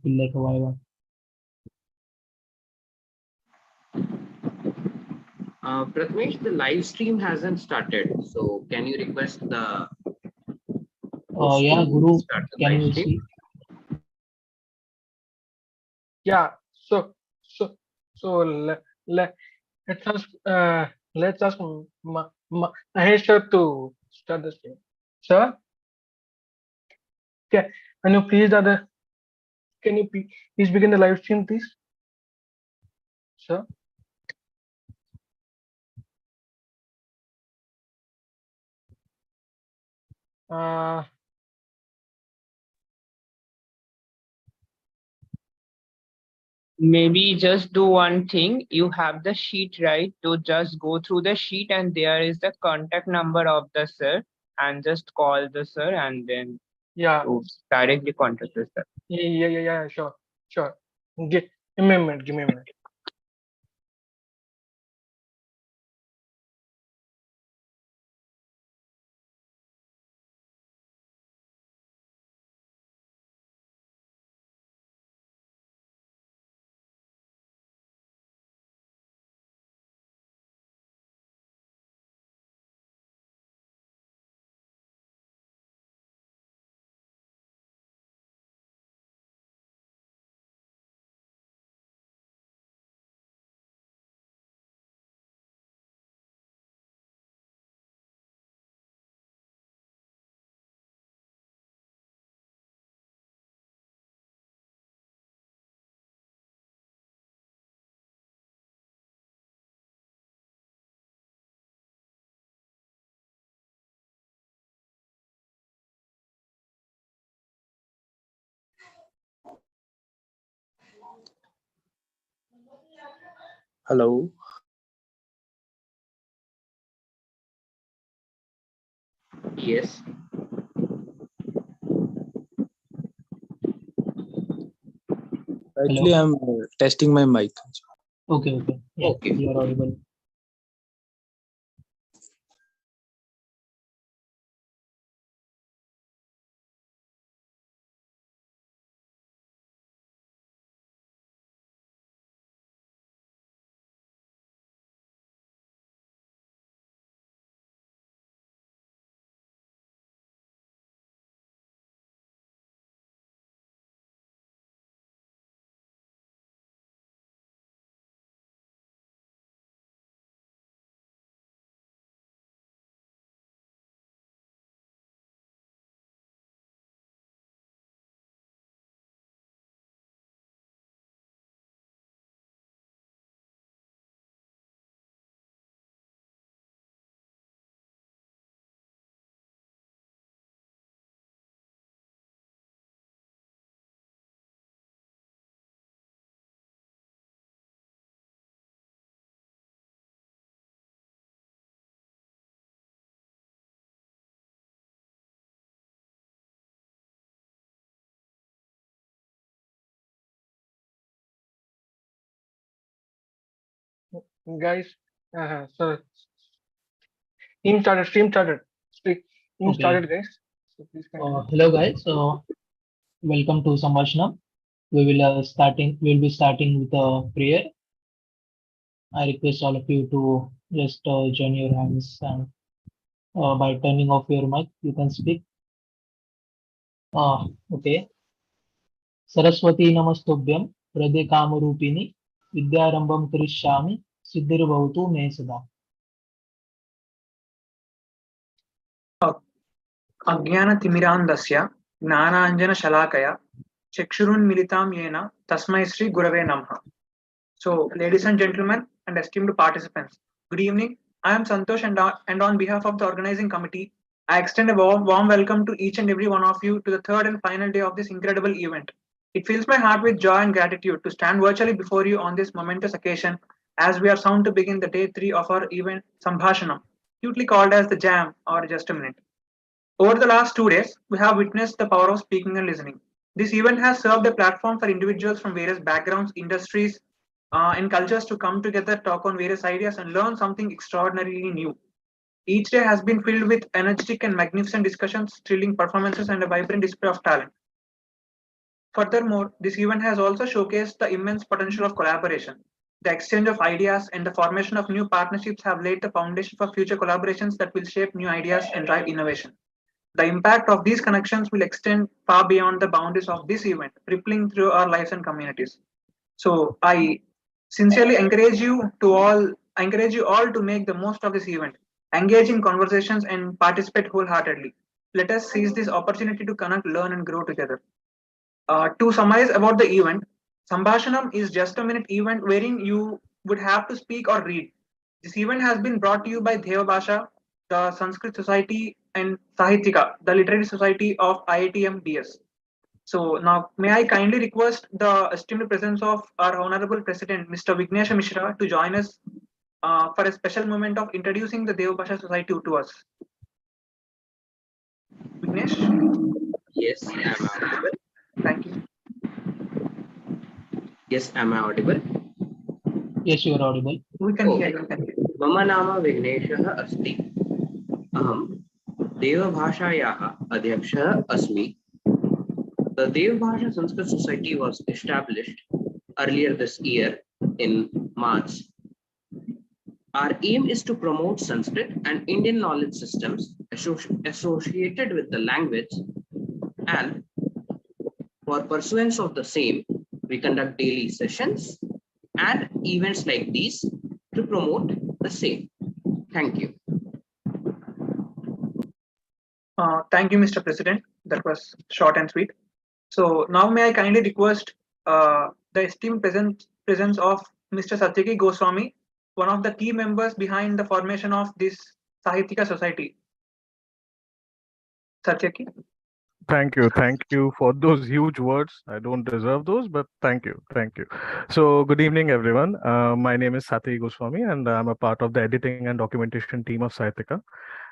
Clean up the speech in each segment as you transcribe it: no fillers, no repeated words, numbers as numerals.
feel like a viva. Pratmesh, the live stream hasn't started, so can you request the Yeah, Guru, start the can live you stream? see? Yeah. So let's ask let's ask Mahesh sir to start the stream. Sir, can you please can you please begin the live stream, please, sir? Maybe just do one thing. You have the sheet, right? To just go through the sheet, and there is the contact number of the sir, and just call the sir, and then Yeah. directly contact the sir. Yeah. Sure. Give me a minute. Hello. Yes. Actually, I'm testing my mic. Okay. Yeah, Okay. you are audible. Guys, so stream started. Stream Okay. started, guys. So please continue. Hello guys. Welcome to Sambhashanam. We'll be starting with a prayer. I request all of you to just join your hands, and by turning off your mic, you can speak. Okay. Saraswati Namastobhyam Prade Kamarupini Vidyarambam Karishyami Siddhirvavatu Me Sada. अज्ञानतिमिरान्धस्य ज्ञानाञ्जनशलाकया चक्षुरुन्मिलितां येन तस्मै श्री गुरवे नमः. So, ladies and gentlemen and esteemed participants, good evening. I am Santosh, and on behalf of the organizing committee, I extend a warm welcome to each and every one of you to the third and final day of this incredible event. It fills my heart with joy and gratitude to stand virtually before you on this momentous occasion as we are soon to begin the day 3 of our event Sambhashanam, cutely called as the Jam or Just a Minute. Over the last 2 days, we have witnessed the power of speaking and listening. This event has served a platform for individuals from various backgrounds, industries, and cultures to come together, talk on various ideas, and learn something extraordinarily new. Each day has been filled with energetic and magnificent discussions, thrilling performances, and a vibrant display of talent. Furthermore, this event has also showcased the immense potential of collaboration. The exchange of ideas and the formation of new partnerships have laid the foundation for future collaborations that will shape new ideas and drive innovation. The impact of these connections will extend far beyond the boundaries of this event, rippling through our lives and communities. So I sincerely encourage you all to make the most of this event, engage in conversations and participate wholeheartedly. Let us seize this opportunity to connect, learn, and grow together. To summarize about the event, Sambhashanam is just a minute event wherein you would have to speak or read. This event has been brought to you by Deva Bhasha, the Sanskrit Society, and Sahitika, the Literary Society of IITM DS. So now, may I kindly request the esteemed presence of our Honorable President, Mr. Vignesh Mishra, to join us for a special moment of introducing the Deva Bhasha Society to us. Vignesh, Yes, am I audible? thank you. Yes, am I audible? Yes, you are audible. We can hear you. Thank you. मम नाम विघ्नेशः अस्ति। अहं देवभाषायाः अध्यक्षः अस्मि। The Deva Bhasha Sanskrit Society was established earlier this year in March. Our aim is to promote Sanskrit and Indian knowledge systems associated with the language, and for pursuance of the same, we conduct daily sessions and events like these to promote the same. Thank you. Thank you, Mr. President. That was short and sweet. So now may I kindly request the esteemed presence of Mr. Satyaki Goswami, one of the key members behind the formation of this Sahitika Society. Satyaki. Thank you for those huge words. I don't deserve those, but thank you. So good evening, everyone. My name is Satyaki Goswami, and I'm a part of the editing and documentation team of Sahitika.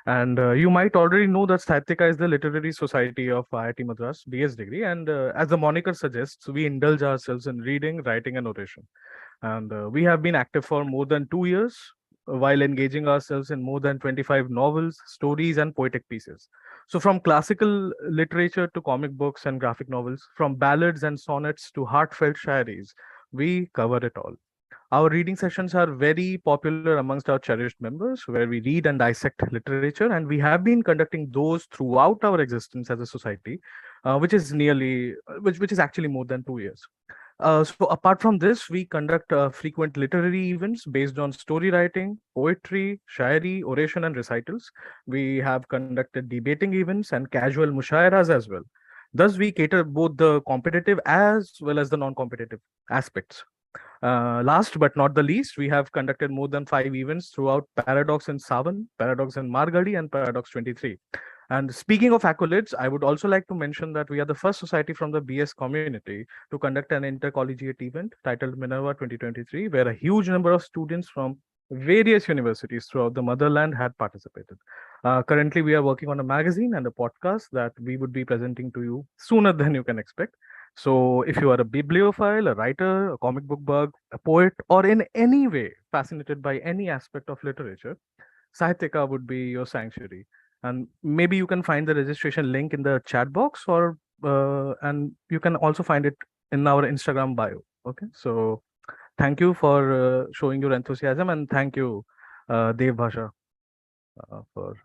And you might already know that Sahitika is the literary society of IIT Madras BS degree. And as the moniker suggests, we indulge ourselves in reading, writing, and oration. And we have been active for more than 2 years, while engaging ourselves in more than 25 novels, stories, and poetic pieces. So, from classical literature to comic books and graphic novels, from ballads and sonnets to heartfelt shairis, we cover it all. Our reading sessions are very popular amongst our cherished members, where we read and dissect literature, and we have been conducting those throughout our existence as a society, which is actually more than 2 years. So apart from this, we conduct frequent literary events based on story writing, poetry, shairi, oration, and recitals. We have conducted debating events and casual mushairas as well. Thus, we cater both the competitive as well as the non-competitive aspects. Last but not the least, we have conducted more than 5 events throughout Paradox in Savan, Paradox in Margadi, and Paradox 23. And speaking of accolades, I would also like to mention that we are the first society from the BS community to conduct an intercollegiate event titled Minerva 2023, where a huge number of students from various universities throughout the motherland had participated. Currently, we are working on a magazine and a podcast that we would be presenting to you sooner than you can expect. So, if you are a bibliophile, a writer, a comic book bug, a poet, or in any way fascinated by any aspect of literature, Sahitika would be your sanctuary. And maybe you can find the registration link in the chat box, or and you can also find it in our Instagram bio. Okay, so thank you for showing your enthusiasm, and thank you, Dev Bhasha, for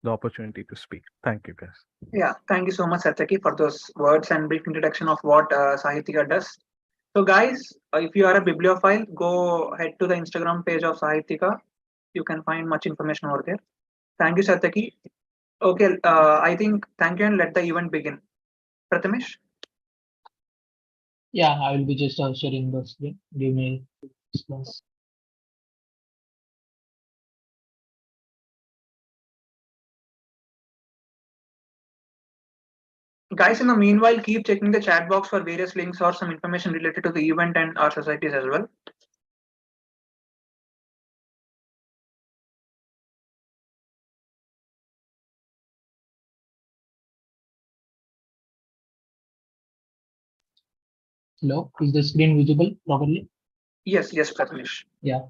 the opportunity to speak. Thank you, guys. Yeah, thank you so much, Satyaki, for those words and brief introduction of what Sahitika does. So, guys, if you are a bibliophile, go head to the Instagram page of Sahitika. You can find much information over there. Thank you, Satyaki. Okay, I think thank you, and let the event begin. Prathamesh. Yeah, I will be just sharing the screen. Give me 6 months. Guys, in the meanwhile, keep checking the chat box for various links or some information related to the event and our societies as well. Hello, is the screen visible properly? Yes, Prathamesh. Yeah.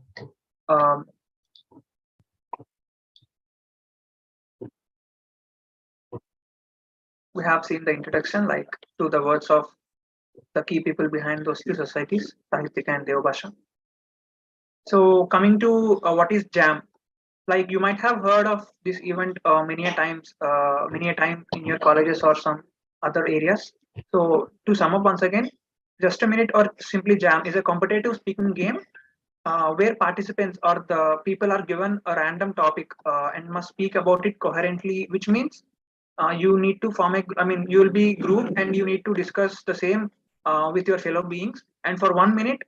Um, we have seen the introduction, like to the words of the key people behind those two societies, Sahityika and Deva Bhasha. So coming to what is Jam, like you might have heard of this event many a times, many a time in your colleges or some other areas. So to sum up once again, just a minute or simply Jam is a competitive speaking game where participants or the people are given a random topic and must speak about it coherently, which means you need to form a, I mean, you will be grouped and you need to discuss the same with your fellow beings. And for 1 minute,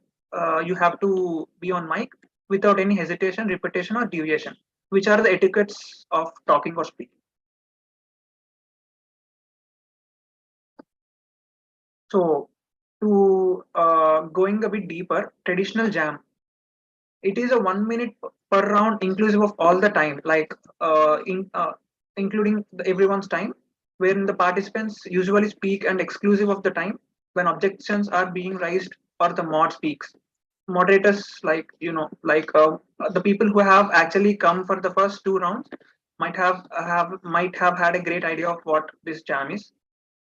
you have to be on mic without any hesitation, repetition, or deviation, which are the etiquettes of talking or speaking. So, to going a bit deeper, traditional jam, it is a 1 minute per round, inclusive of all the time, like including everyone's time, wherein the participants usually speak and exclusive of the time when objections are being raised or the mod speaks. Moderators, like the people who have actually come for the first two rounds might have had a great idea of what this jam is.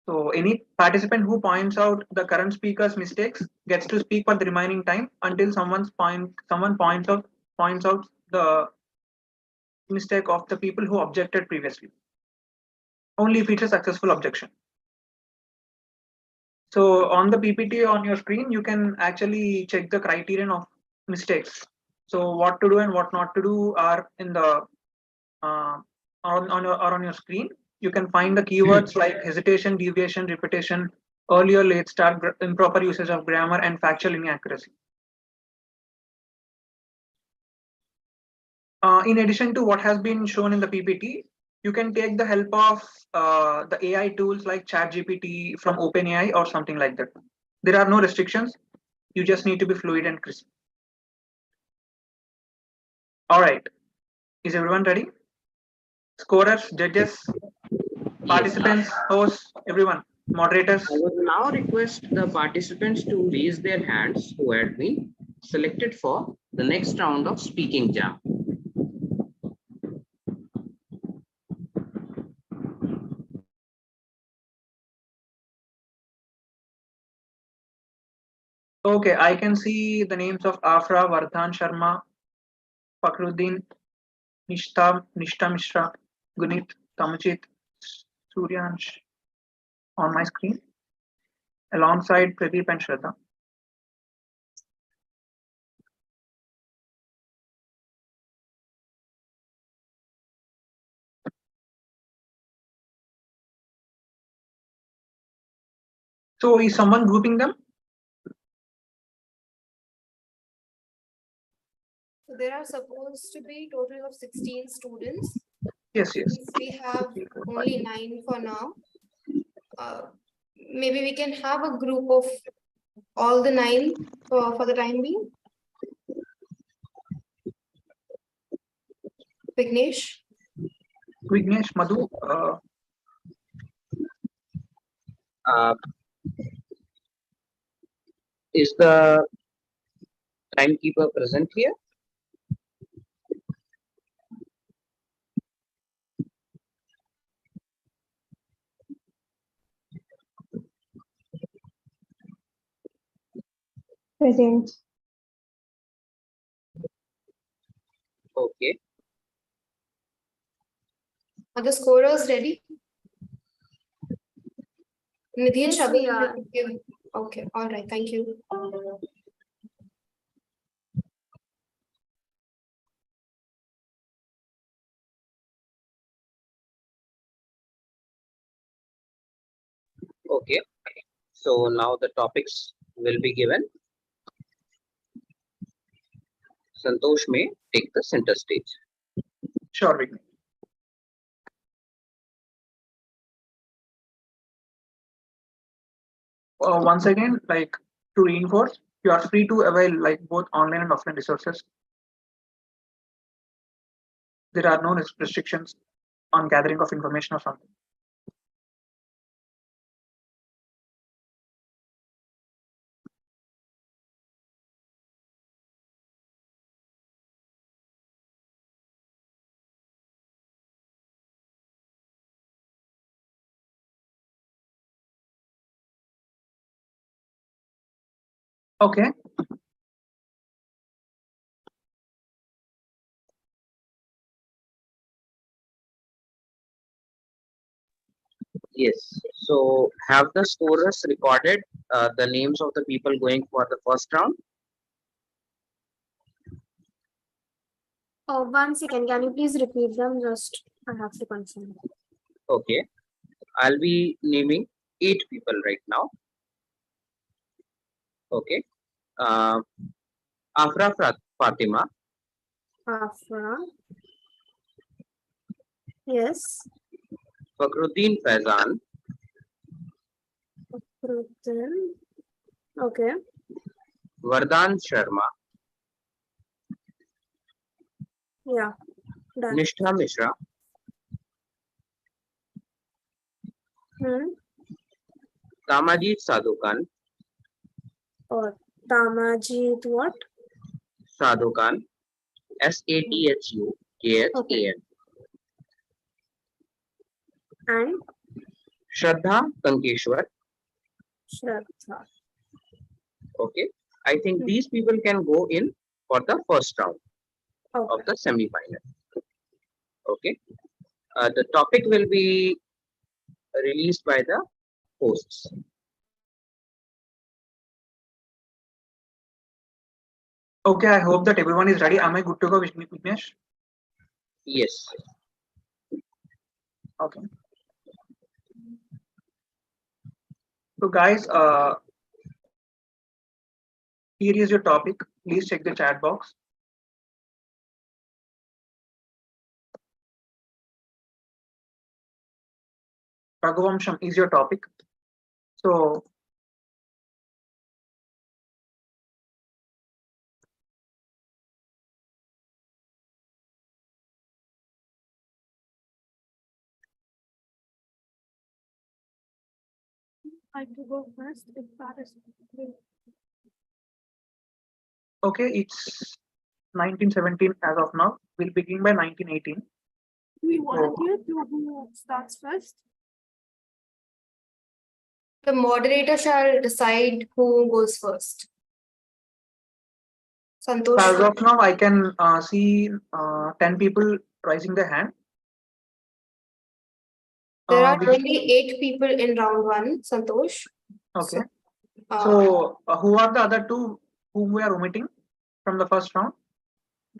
So any participant who points out the current speaker's mistakes gets to speak for the remaining time until someone points out the mistake of the people who objected previously. Only if it's a successful objection. So on the PPT on your screen, you can actually check the criterion of mistakes. So what to do and what not to do are in the on your screen. You can find the keywords like hesitation, deviation, repetition, early or late start, improper usage of grammar, and factual inaccuracy. In addition to what has been shown in the PPT, you can take the help of the AI tools like ChatGPT from OpenAI or something like that. There are no restrictions. You just need to be fluid and crisp. All right. Is everyone ready? Scorers, judges, participants, hosts, everyone, moderators. I would now request the participants to raise their hands who had been selected for the next round of speaking jam. Okay, I can see the names of Afra, Vardhan Sharma, Fakhruddin, Nishta Mishra, Gunit, Tamajit, Suryansh on my screen, alongside Pradeep and Shraddha. So is someone grouping them? So there are supposed to be total of 16 students. Yes, yes. We have only 9 for now. Maybe we can have a group of all the 9 for the time being. Vignesh? Vignesh, Madhu, Is the timekeeper present here? Present. Okay. Are the scorers ready? Nidhi and Yes, we Shabir? are. Okay, all right, thank you. Okay. So now the topics will be given. Santosh may take the center stage. sure, Vignesh. Once again, like to reinforce, you are free to avail like both online and offline resources. There are no restrictions on gathering of information or something. Okay. Yes. So have the scorers recorded the names of the people going for the first round? Oh, 1 second. Can you please repeat them? Just I have to confirm. Okay. I'll be naming 8 people right now. Okay. Uh, Afra Fatima, Afra. Yes. Fakhruddin Faizan, Rutan. Okay. Vardhan Sharma, Yeah. Done. Nishtha Mishra, Tamajit Sadhukan, Or Tamajit what? Sadhukan, SATHUKHAN, Okay. And Shraddha Kankeshwar. Shraddha. Okay. I think these people can go in for the first round of Okay. the semi-final. Okay. The topic will be released by the hosts. Okay, I hope that everyone is ready. Am I good to go, Vignesh? Yes. Okay. So guys, here is your topic. Please check the chat box. Raghuvamsham is your topic. So I have to go first if that is okay, it's 1917 as of now. We'll begin by 1918. we volunteer to who starts first. The moderator shall decide who goes first. Santosh. As of now, I can see 10 people raising their hand. There are we- only 8 people in round 1, Santosh. Okay. So, So who are the other two whom we are omitting from the first round?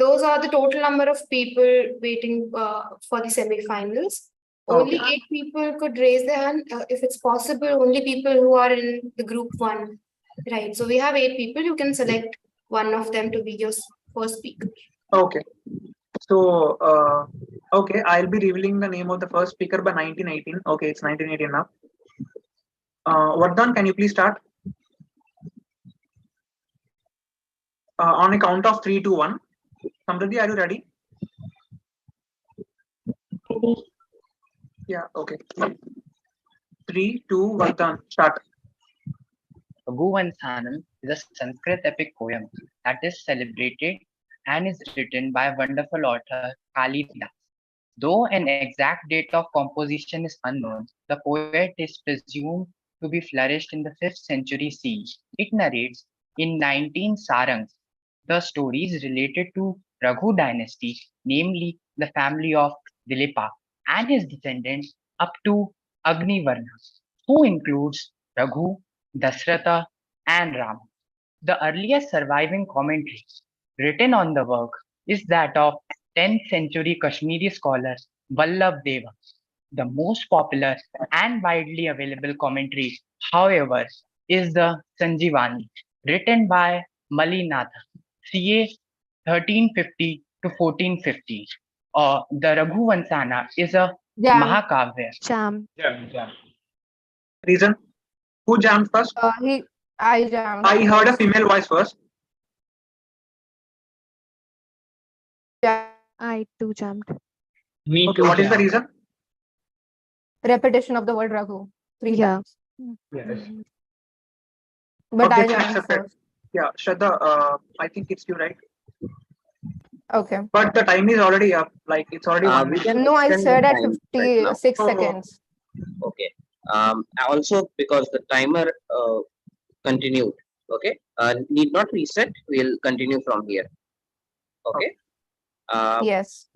those are the total number of people waiting for the semi-finals. Only Okay. 8 people could raise their hand. If it's possible, only people who are in the group 1. Right. So we have 8 people. You can select one of them to be your first speaker. Okay. So, okay, I'll be revealing the name of the first speaker by 1918. Okay, it's 1918 now. Vardhan, can you please start? On a count of 3, 2, 1. Samriddhi, are you ready? Yeah, okay. 3, 2, Vardhan, start. Raghuvansanam is a Sanskrit epic poem that is celebrated and is written by wonderful author Kalidas. Though an exact date of composition is unknown, the poet is presumed to be flourished in the 5th century CE. It narrates in 19 sarangs the stories related to Raghu dynasty, namely the family of Dilipa and his descendants up to Agnivarna, who includes Raghu, Dasratha, and Rama. The earliest surviving commentary written on the work is that of 10th century Kashmiri scholar Vallabh Deva. The most popular and widely available commentary, however, is the Sanjivani, written by Malinatha, ca. 1350 to 1450. The Raghuvansana is a Mahakavya. Jam. Reason? Who jammed first? I jammed. I heard a female voice first. I too jammed. Me Okay, too. what is the Jam. reason? Repetition of the word Raghu. 3 times. Yes. But I Objection jammed accepted. first. Yeah, Shraddha, I think it's you, right? Okay. But the time is already up. Like it's already 1 We minute. can No, I extend the said at time right now. 56 Oh. seconds. Okay. Also, because the timer continued Okay. Need not reset. We'll continue from here. Okay. Yes.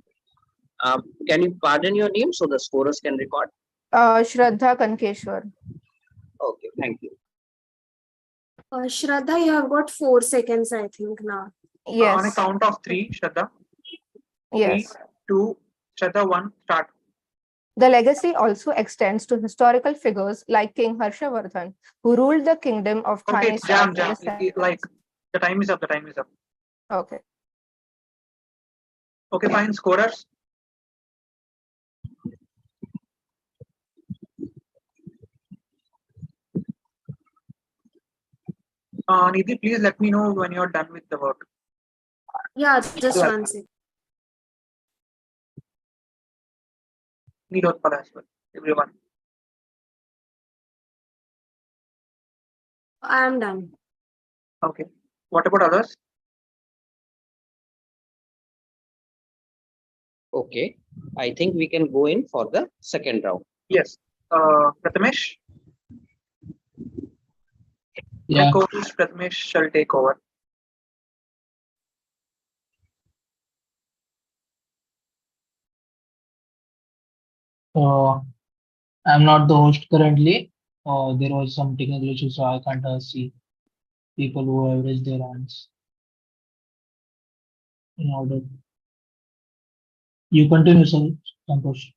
Can you pardon your name so the scorers can record? Shraddha Kankeshwar. Okay. Thank you. Shraddha, you have got 4 seconds, I think, now. On a Yes. count of 3, Shraddha. Yes. 3, 2, Shraddha, 1, start. The legacy also extends to historical figures like King Harshavardhan, who ruled the kingdom of Okay, Thanesar it's jam. in the Like, the time is up. Okay. Okay, fine. Scorers. Nidhi, please let me know when you're done with the work. Yeah, just one second. Nilotpal as well, everyone. I am done. Okay. What about others? Okay. I think we can go in for the second round. Yes. Prathamesh? Yeah. My co-host Prathamesh shall take over. I'm not the host currently. There was some technical issue, so I can't see people who have raised their hands. In order, you continue, Santosh.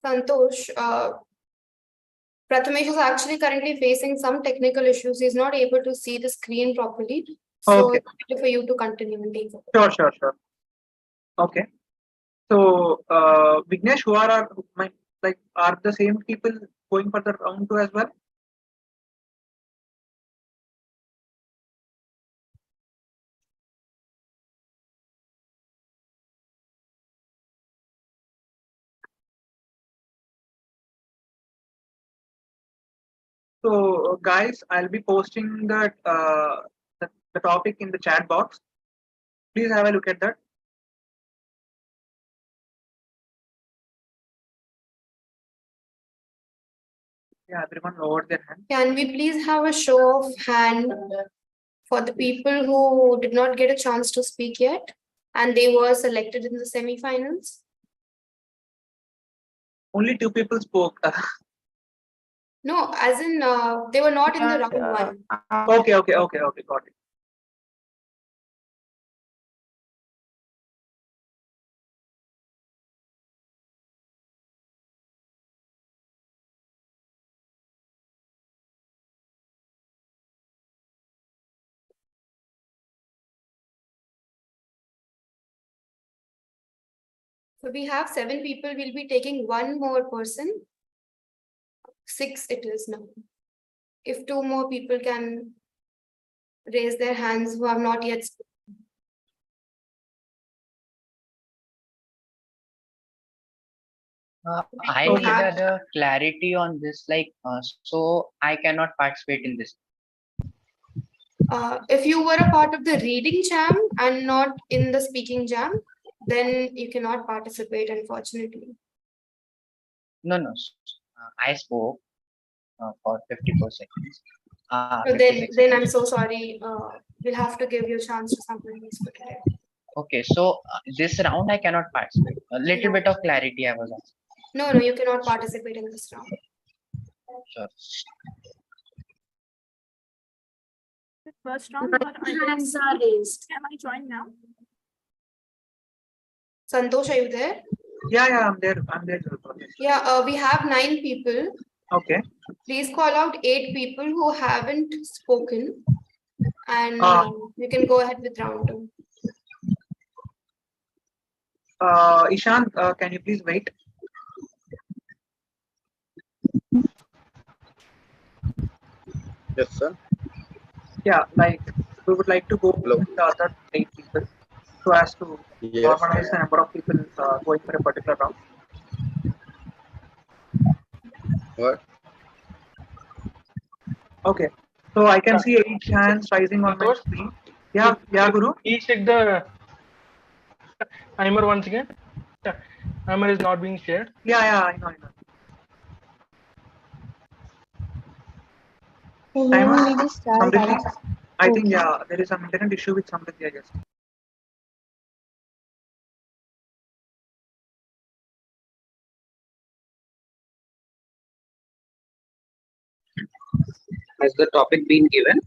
Santosh, Prathamesh is actually currently facing some technical issues. He's not able to see the screen properly. So Okay. it's better for you to continue and take over. Sure. Okay. So, Vignesh, who are are the same people going for the round 2 as well? So, guys, I'll be posting the topic in the chat box. Please have a look at that. Yeah, everyone lowered their hand. Can we please have a show of hand for the people who did not get a chance to speak yet and they were selected in the semi-finals? Only 2 people spoke. No, as in they were not in the round 1. Okay, got it. So we have 7 people. We'll be taking one more person. 6 it is now. If 2 more people can raise their hands who have not yet spoken. I We need have- a clarity on this, so I cannot participate in this. If you were a part of the reading jam and not in the speaking jam, then you cannot participate, unfortunately. No. I spoke for 54 seconds. So then I'm so sorry. We'll have to give you a chance to someone who's prepared. Okay, so this round I cannot participate. A little bit of clarity I was asking. No, you cannot participate in this round. Sure. First round, hands are raised. Can I join now? Santosh, are you there? Yeah, I'm there. Yeah, we have 9 people. Okay. Please call out 8 people who haven't spoken. And you can go ahead with round 2. Ishan, can you please wait? Yes, sir. Yeah, we would like to go with the other 8 people so as to organize the number of people going for a particular round. What? Okay. So I can see 8 hands rising on my screen. Yeah, Guru. Please check the timer once again. The timer is not being shared. Yeah, I know. Timer. Samriddhi. I think Okay. yeah, there is some internet issue with Samriddhi, I guess. Has the topic been given?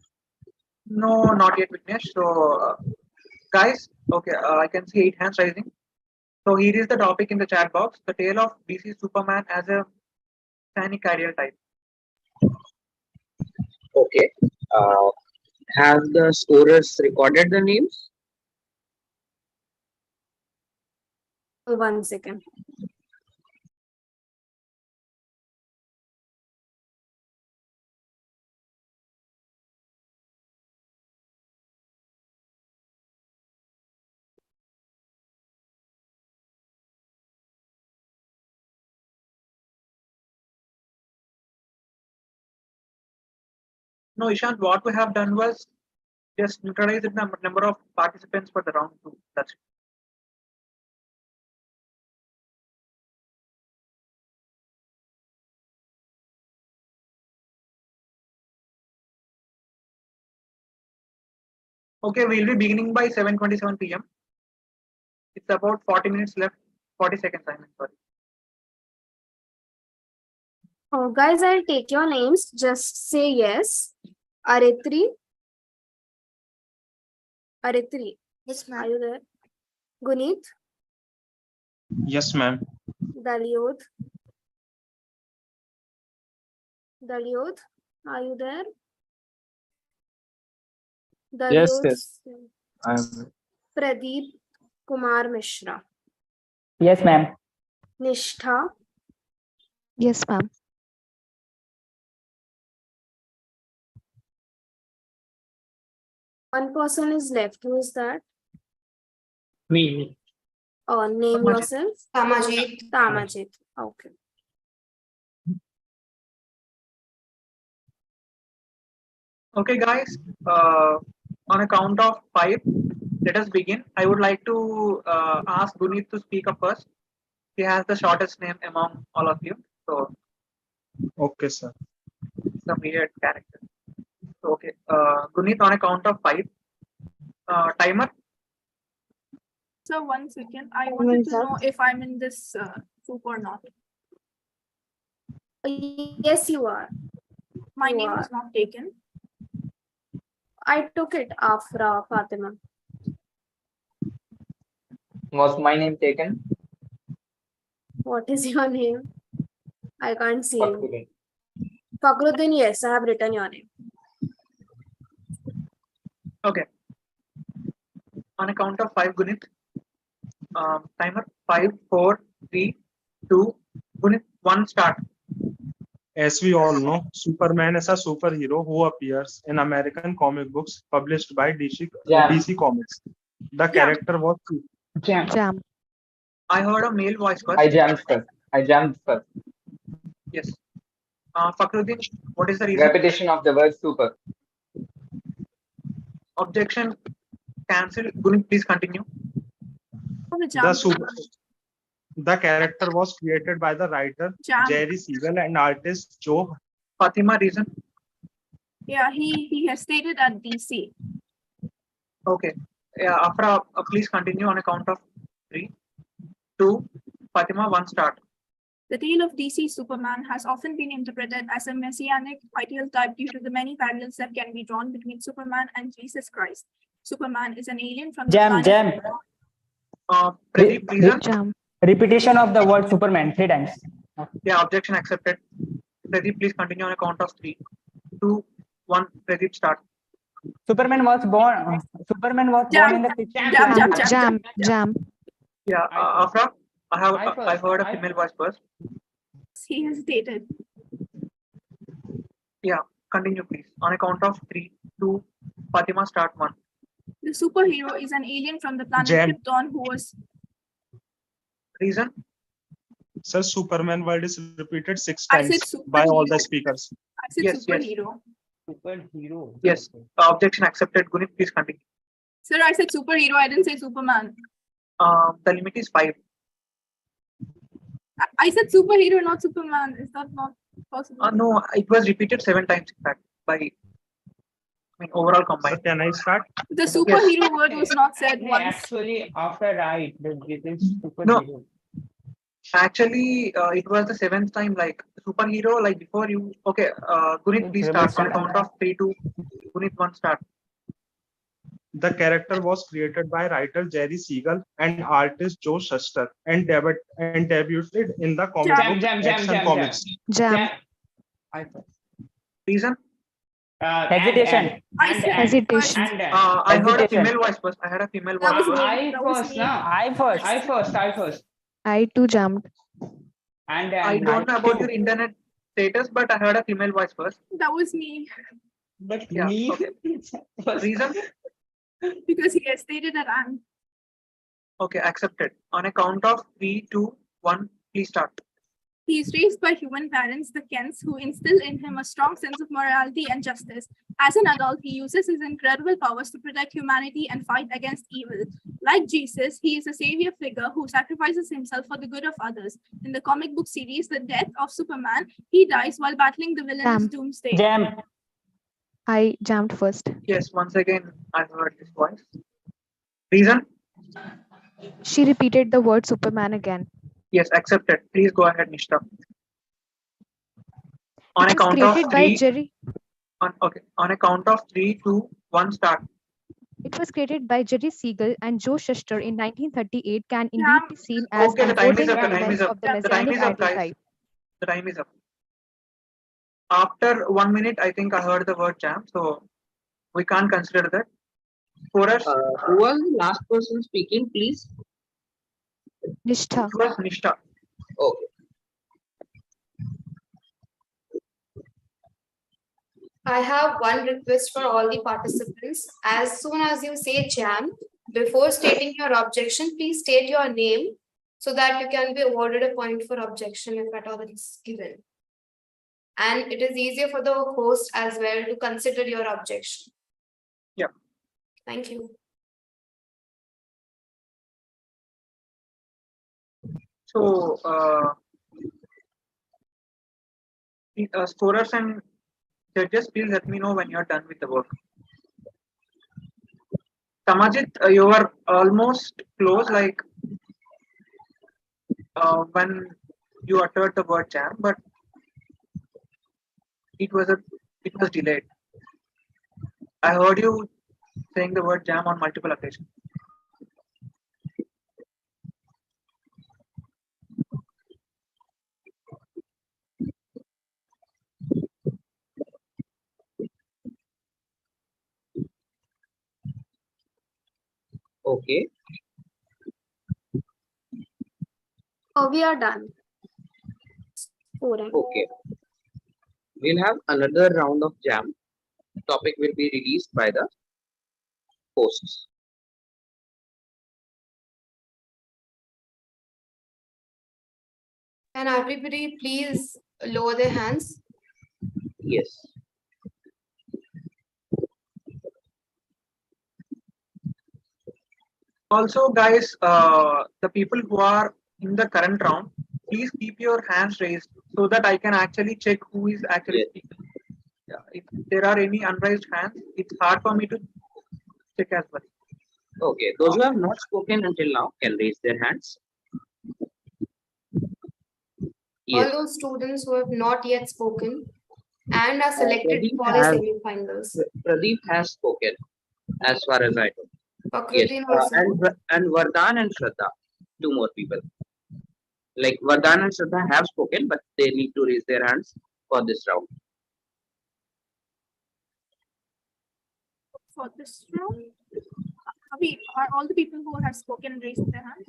No, not yet, Vignesh. So, guys, okay, I can see 8 hands rising. So here is the topic in the chat box: the tale of DC Superman as a Sani carrier type. Okay. Uh, have the scorers recorded the names? 1 second. No, Ishant, what we have done was just neutralize the number of participants for the round 2. That's it. Okay, we'll be beginning by 7:27 p.m. It's about 40 minutes left, 40 seconds, I mean, sorry. Oh, guys, I'll take your names. Just say yes. Aritri. Aritri. Yes, Are ma'am. you there? Guneet. Yes, ma'am. Dalyod. Dalyod. Are you there? Yes, Dalyod. yes. I'm Pradeep Kumar Mishra. Yes, ma'am. Nishtha. Yes, ma'am. One person is left. Who is that? me. Name Tamajit. yourself. Tamajit. Tamajit. Okay. Okay, guys, on a count of 5, let us begin. I would like to ask Guneet to speak up first. He has the shortest name among all of you. So, Okay, sir. some weird character. So, okay, Guneet, on a count of 5. Timer. So 1 second, I wanted to know if I'm in this group or not. Yes, you are. My You name are. was not taken. I took it after Fatima. Was my name taken? What is your name? I can't see you. Fakhruddin. Fakhruddin, yes, I have written your name. Okay. On a count of 5, Guneet. Timer. 5, 4, 3, 2. Guneet, 1, start. As we all know, Superman is a superhero who appears in American comic books published by DC Comics. The character was Jam. I heard a male voice first. I jammed first. Yes. Fakhruddin, what is the reason? Repetition of the word super. Objection cancelled. Guneet, please continue. the character was created by the writer Jerry Siegel and artist Joe. Fatima, reason? Yeah, he has stated at DC. Okay. Yeah, Afra, please continue on a count of 3, 2, Fatima, 1, start. The tale of DC Superman has often been interpreted as a messianic ideal type due to the many parallels that can be drawn between Superman and Jesus Christ. Superman is an alien from the planet. Pradeep, reason? Repetition of the word Superman 3 times. Yeah, objection accepted. Pradeep, please continue on a count of 3, 2, 1. Pradeep, start. Superman was born in the Jam. Yeah, Afra, I heard a female voice first. He hesitated. Yeah, continue please. On a count of 3, 2, Fatima, start 1. The superhero is an alien from the planet Krypton who was. Reason? Sir, Superman word is repeated 6 times by all the speakers. I said Yes, superhero. Superhero. Yes. Objection accepted. Guneet, please continue. Sir, I said superhero. I didn't say Superman. The limit is 5. I said superhero, not Superman. Is that not possible? No, it was repeated 7 times in fact. overall combined. Can I start? The superhero word was not said once. Actually, after right, this is superhero. No. Actually, it was the 7th time, like superhero, like before you. Okay, Gunit, please start on count of 3, 2. Gunit, 1, start. The character was created by writer Jerry Siegel and artist Joe Shuster and debuted in the comic book Action Comics. Jam. Reason? Hesitation. Hesitation. I heard a female voice first. I had a female voice first. I first. I too jammed. And I don't know about your internet status, but I heard a female voice first. That was me. But Yeah, me. okay. Reason? Because he has stated that I'm. Okay, accepted. On a count of 3, 2, 1, please start. He is raised by human parents, the Kents, who instill in him a strong sense of morality and justice. As an adult, he uses his incredible powers to protect humanity and fight against evil. Like Jesus, he is a savior figure who sacrifices himself for the good of others. In the comic book series, The Death of Superman, he dies while battling the villainous Doomsday. Jam. I jammed first. Yes, once again, I heard this voice. Reason? She repeated the word Superman again. Yes, accepted. Please go ahead, Nishta. On a It was count of created by 3. Jerry. On a count of 3, 2, 1, start. It was created by Jerry Siegel and Joe Shuster in 1938. Can indeed be seen as Okay, the time is unfolding up. The time elements is up. of the The time messianic is up, guys. archetype. The time is up. After 1 minute, I think I heard the word jam, so we can't consider that. Chorus. Who was the last person speaking, please? Nishtha. It was Nishta. Okay. I have one request for all the participants. As soon as you say jam, before stating your objection, please state your name so that you can be awarded a point for objection if at all it is given. And it is easier for the host as well to consider your objection. Yeah. Thank you. So, scorers and judges, please let me know when you're done with the work. Samajit, you were almost close, like when you uttered the word jam, but it was delayed. I heard you saying the word jam on multiple occasions. Okay. Oh, we are done. Okay. We'll have another round of jam. Topic will be released by the hosts. Can everybody please lower their hands? Yes. Also, guys, the people who are in the current round, please keep your hands raised so that I can actually check who is actually speaking. Yeah, if there are any unraised hands, it's hard for me to check as well. Okay. Those who have not spoken until now can raise their hands. All those students who have not yet spoken and are selected for the semi-finals. Pradeep has spoken, as far as I know. Yes. And Vardhan and Shraddha, 2 more people. Like Vardhan and Shraddha have spoken, but they need to raise their hands for this round. For this round, are all the people who have spoken raised their hands?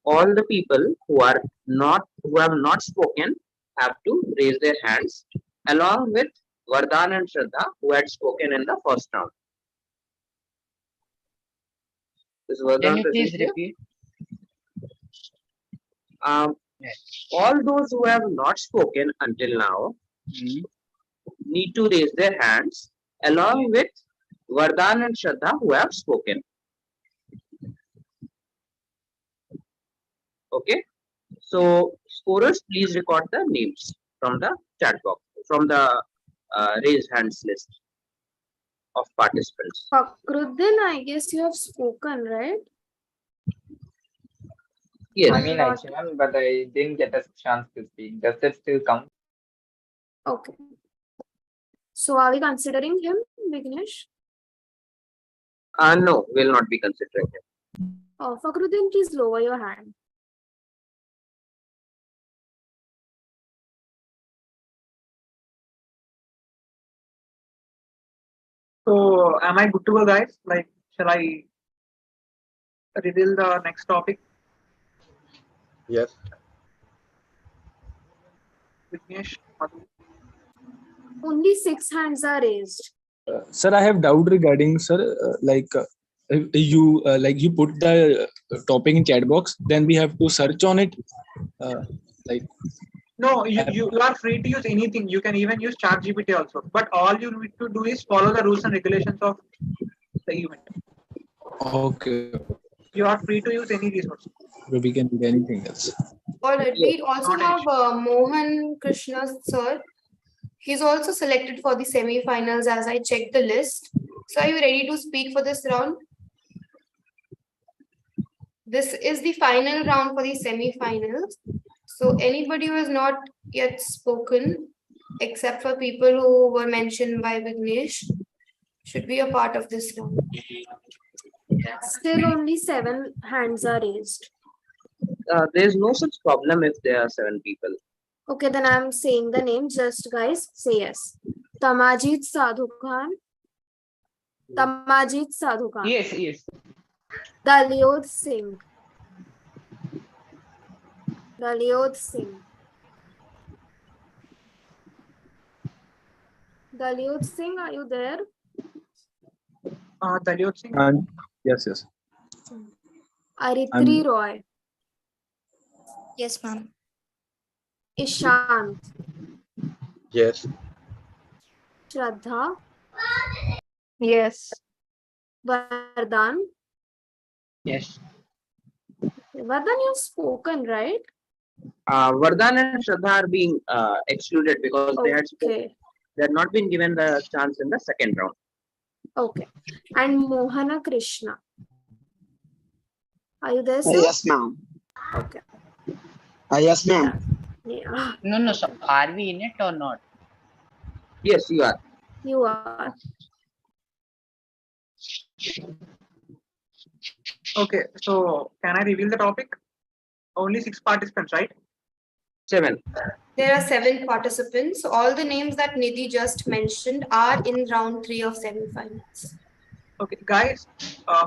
All the people who have not spoken have to raise their hands, along with Vardhan and Shraddha, who had spoken in the first round. Can you please repeat? All those who have not spoken until now need to raise their hands, along with Vardhan and Shraddha, who have spoken. Okay, so scorers, please record the names from the chat box, from the raised hands list of participants. Fakhruddin, I guess you have spoken, right? Yes. I I'm mean, I not. can, but I didn't get a chance to speak. Does it still count? Okay. So are we considering him, Vignesh? No, we'll not be considering him. Oh, Fakhruddin, please lower your hand. So am I good to go, guys? Like, shall I reveal the next topic? Yes. Vignesh, Madhu? Only 6 hands are raised. Sir, I have doubt regarding sir. You put the topic in chat box, then we have to search on it. Like No, you are free to use anything. You can even use ChatGPT also. But all you need to do is follow the rules and regulations of the event. okay, You are free to use any resource. we can do anything else. All right, we also Not an have Mohan Krishna sir. He's also selected for the semi-finals as I checked the list. So are you ready to speak for this round? This is the final round for the semi-finals. So anybody who has not yet spoken, except for people who were mentioned by Vignesh, should be a part of this round. Still only 7 hands are raised. There's no such problem if there are 7 people. Okay, then I'm saying the name. Just guys, say yes. Tamajit Sadhu Khan. Tamajit Sadhu Khan. Yes, yes. Dalyod Singh. Dalyod Singh. Dalyod Singh, are you there? Dalyod Singh? And yes. Aritri Roy. Yes, ma'am. Ishant. Yes. Shraddha. Yes. Vardhan. Yes. Vardhan, you've spoken, right? Vardhan and Shraddha are being excluded because they Okay. had not been given the chance in the second round. Okay. And Mohana Krishna. Are you there, sir? Yes, ma'am. Okay. Yes, ma'am. Yeah. No. So are we in it or not? Yes, you are. You are. Okay, so can I reveal the topic? Only 6 participants, right? 7. There are 7 participants. All the names that Nidhi just mentioned are in round 3 of semi-finals. Okay, guys,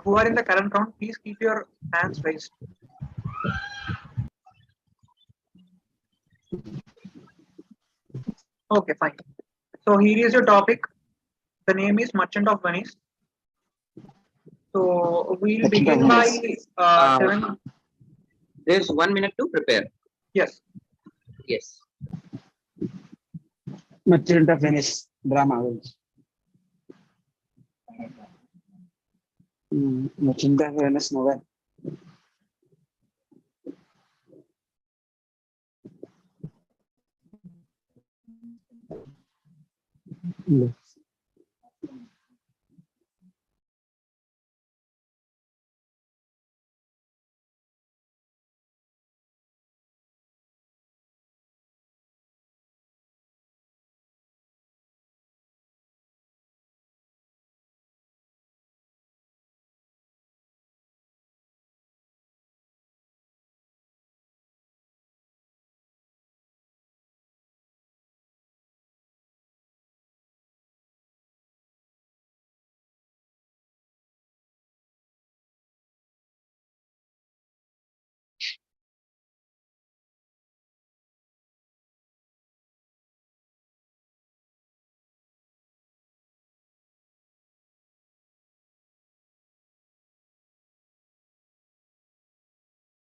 who are in the current round, please keep your hands raised. Okay, fine. So here is your topic. The name is Merchant of Venice. So we'll begin by 7. There's 1 minute to prepare. Yes. Yes. Merchant of Venice drama. Merchant of Venice novel.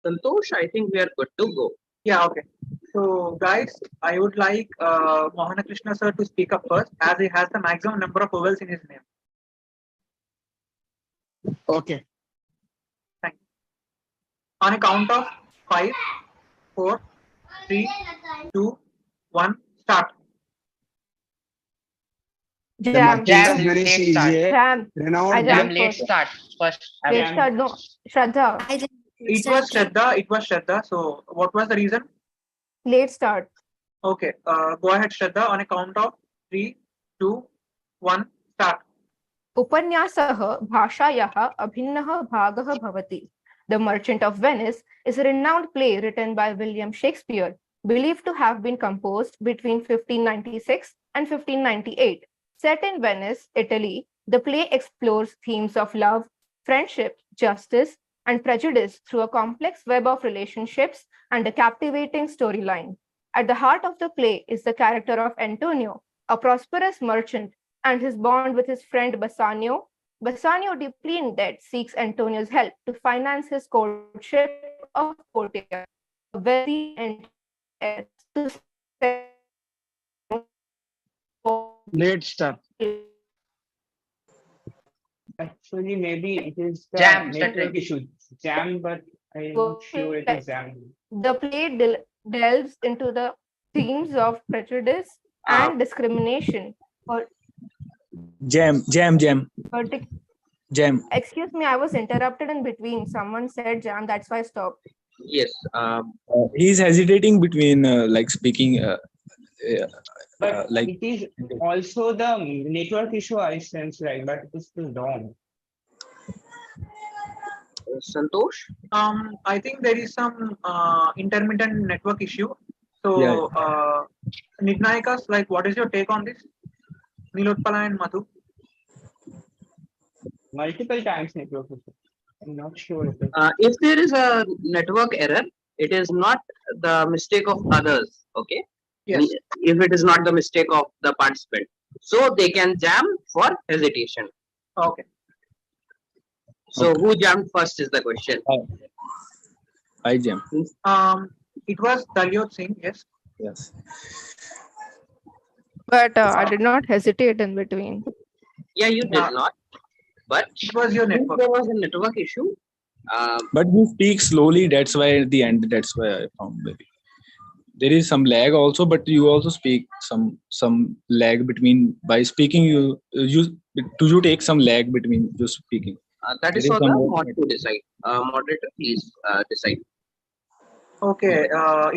Santosh, I think we are good to go. Yeah, okay. So guys, I would like Mohana Krishna sir to speak up first as he has the maximum number of vowels in his name. Okay. Thank you. On a count of 5, 4, 3, 2, 1, start. The Jam. Merchant Jam, of Venice late is start. a Jam. I renowned Jam, jammed late first. start. First. Late Jam. start. No. Shraddha. I did It was Shraddha. It was Shraddha. So what was the reason? Late start. Okay. Go ahead, Shraddha. On a count of 3, 2, 1, start. उपन्यासः भाषायाः अभिन्नः भागः भवति. The Merchant of Venice is a renowned play written by William Shakespeare, believed to have been composed between 1596 and 1598. Set in Venice, Italy, the play explores themes of love, friendship, justice, and prejudice through a complex web of relationships and a captivating storyline. At the heart of the play is the character of Antonio, a prosperous merchant, and his bond with his friend Bassanio. Bassanio, deeply in debt, seeks Antonio's help to finance his courtship of Portia, a wealthy and to late start. Actually, maybe it is the Jam, network stuttering. issue. Jam, but I'm not sure it is jam. The play delves into the themes of prejudice Uh, and discrimination. Jam. Partic- Jam. Excuse me, I was interrupted in between. Someone said jam, that's why I stopped. yes. He's hesitating between like speaking But like it is also the network issue I sense, right? But it is still wrong. Santosh? I think there is some intermittent network issue. So, Yeah. Nirnayakas, like, what is your take on this? Nilotpala and Madhu? Multiple times network issue. I'm not sure if it If there is a network error, it is not the mistake of others. Okay. Yes. If it is not the mistake of the participant, so they can jam for hesitation. Okay. So who jammed first is the question. I jam. It was Dalyot Singh. Yes. Yes. But I did not hesitate in between. Yeah, you did not. But it was your network. There was a network issue. But you speak slowly. That's why at the end. That's why I found maybe there is some lag also. But you also speak some lag between by speaking. You take some lag between you speaking. That is for the mod to decide. Moderator, please decide. Okay.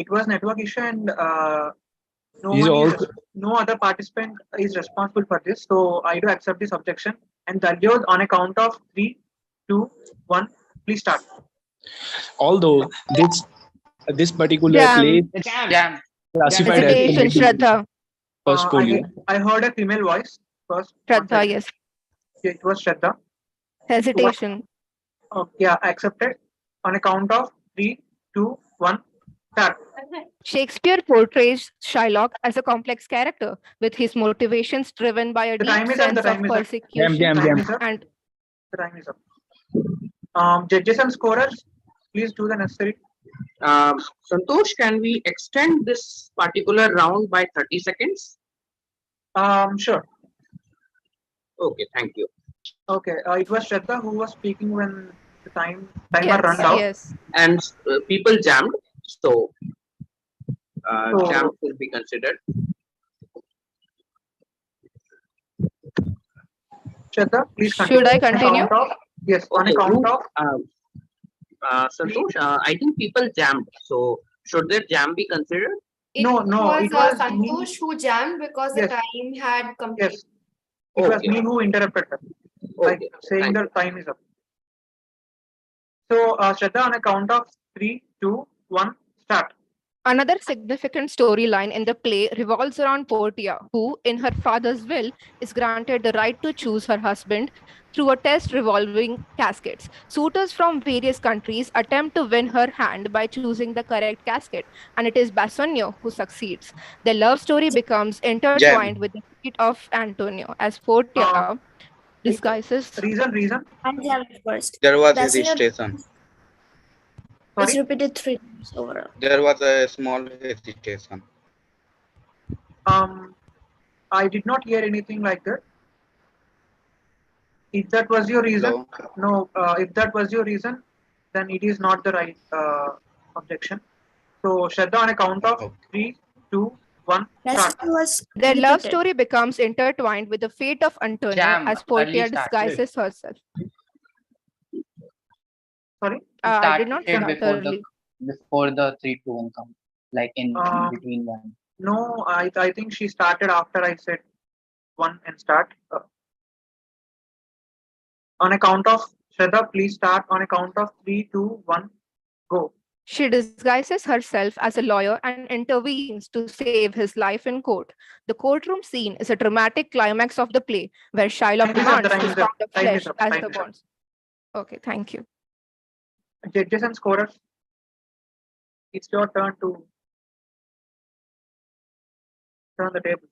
It was network issue, and no other participant is responsible for this. So I do accept this objection. And Dalyot, on a count of 3, 2, 1, please start. Although this particular Jam. play Jam. classified Hesitation, as Shraddha. first polio. I heard a female voice first. Shraddha, yes. Yeah, it was Shraddha. Hesitation. Yeah, accepted. On a count of 3, 2, 1, start. Shakespeare portrays Shylock as a complex character with his motivations driven by a The deep time is up, sense the of time is up. persecution Time is up. and The time is up. Judges and scorers, please do the necessary. Santosh, can we extend this particular round by 30 seconds? Sure. Okay, thank you. Okay, it was Shraddha who was speaking when the timer ran out. Yes. And people jammed, so jam will be considered. Shraddha, please continue. Should I continue? Yes, on a count of. Santosh, I think people jammed, so should their jam be considered? It was Santosh who jammed because the time had completed. Yes. It was me who interrupted her. Like saying the time is up. So, Shraddha, on a count of 3, 2, 1, start. Another significant storyline in the play revolves around Portia, who, in her father's will, is granted the right to choose her husband through a test revolving caskets. Suitors from various countries attempt to win her hand by choosing the correct casket, and it is Bassanio who succeeds. The love story becomes intertwined with the fate of Antonio, as Portia disguises. Reason? I'm jammed first. There was Bassanio hesitation. is repeated 3 times overall. There was a small hesitation. I did not hear anything like that. If that was your reason, if that was your reason, then it is not the right objection. So, Shraddha, on a count of 3, 2, one, start. Their love story becomes intertwined with the fate of Antonio Jam, as early Portia start. disguises herself. Sorry? I did not Started start early. before the 3 2 1 count, like in between one. No, I think she started after I said one and start. On a count of Shraddha, please start on a count of 3, 2, 1, go. She disguises herself as a lawyer and intervenes to save his life in court. The courtroom scene is a dramatic climax of the play, where Shylock demands his pound of flesh as the bonds. Okay, thank you. Judges and scorers, it's your turn to turn the tables.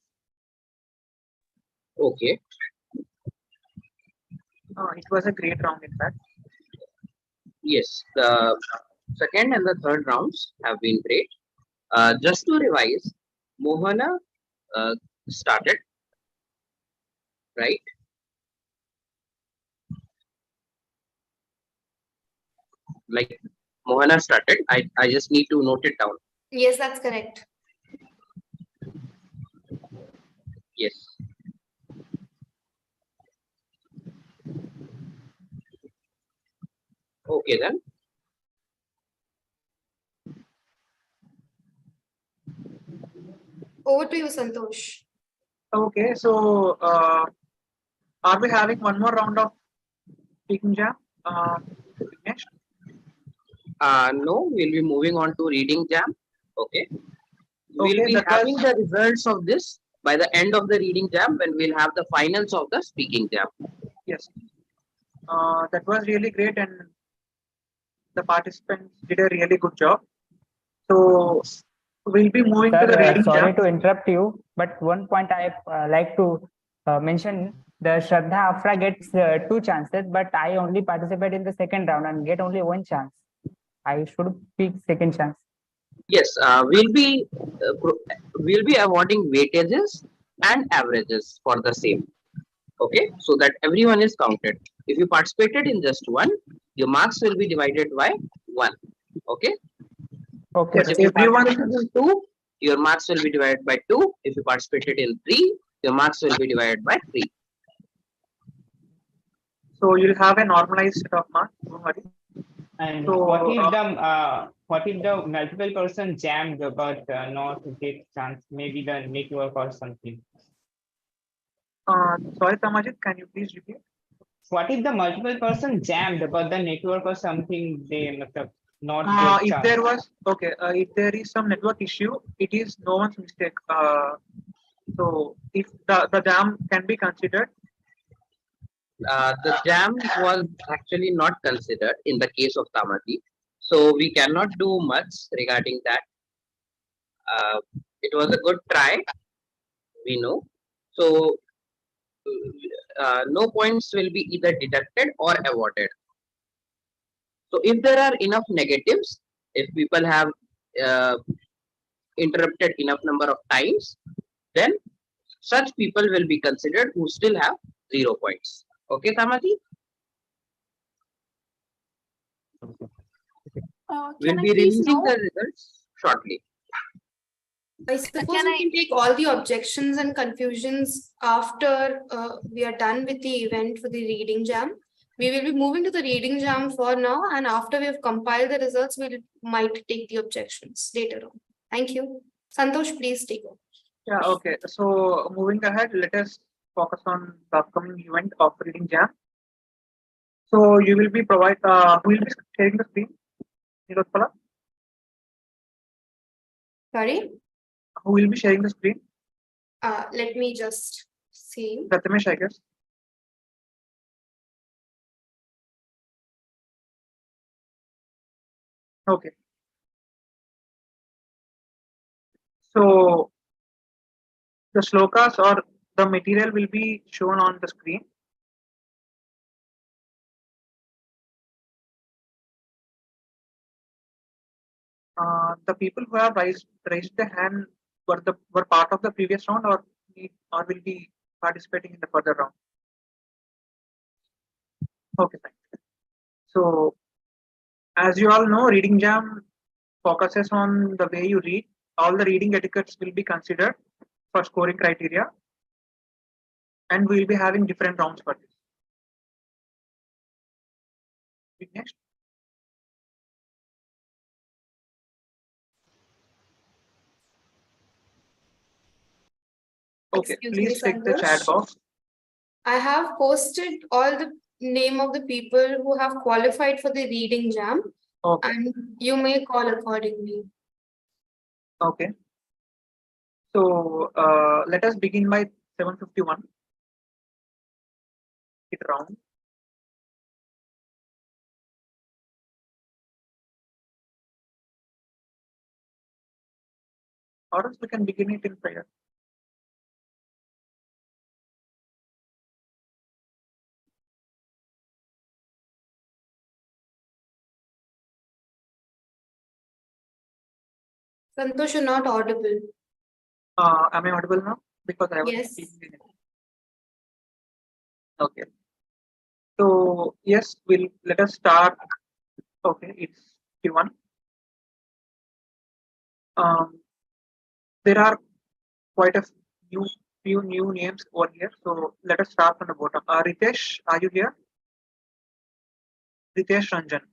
Okay. It was a great round, in fact. Yes, the second and the third rounds have been great. Just to revise, Mohana started, right? Like Mohana started. I just need to note it down. Yes, that's correct. Yes. Okay then. Over to you, Santosh. Okay, so are we having one more round of speaking jam? Vignesh? No, we'll be moving on to reading jam. Okay. We'll Okay, be that having was- the results of this by the end of the reading jam, when we'll have the finals of the speaking jam. Yes. That was really great, and the participants did a really good job. So we'll be moving to the reading sorry jam. to interrupt you, but one point I like to mention: the Shraddha Afra gets 2 chances, but I only participate in the second round and get only 1 chance. I should pick second chance. Yes, we'll be awarding weightages and averages for the same. Okay, so that everyone is counted. If you participated in just one, your marks will be divided by 1. Okay. Okay. But if you participated in 2, your marks will be divided by 2. If you participated in 3, your marks will be divided by 3. So you'll have a normalized set of marks. Don't worry. And So, what if the multiple person jammed but not get chance? Maybe the network or something. Sorry, Tamajit, can you please repeat? What if the multiple person jammed but the network or something they must have not get If chance? there was if there is some network issue, it is no one's mistake. So if the jam can be considered. The jam was actually not considered in the case of Tamati, so we cannot do much regarding that. It was a good try, we know. So no points will be either deducted or awarded. So if there are enough negatives, if people have interrupted enough number of times, then such people will be considered who still have 0 points. Okay, Tamati? We'll be releasing the results shortly. I suppose we can take all the objections and confusions after we are done with the event for the reading jam. We will be moving to the reading jam for now, and after we have compiled the results, we might take the objections later on. Thank you. Santosh, please take over. Yeah, okay. So moving ahead, let us focus on the upcoming event of reading jam. So you will be who will be sharing the screen? Nilotpala? Sorry? Who will be sharing the screen? Let me just see. Prathamesh, I guess. Okay. So the shlokas or the material will be shown on the screen. The people who have raised their hand were part of the previous round, or will be participating in the further round. Okay, fine. So as you all know, reading jam focuses on the way you read all the reading etiquettes will be considered for scoring criteria, and we will be having different rounds for this. Next. Okay, Excuse me, please check the chat Santosh. box. I have posted all the name of the people who have qualified for the reading jam, Okay. and you may call accordingly. Okay. So let us begin by 7:51. It round. Or else we can begin it in prayer. Santosh, you're not audible. Am I audible now? Because I was Yes. speaking. Okay. So yes, let us start. Okay, it's Q1. There are quite a few new names over here. So let us start from the bottom. Ritesh, are you here? Ritesh Ranjan.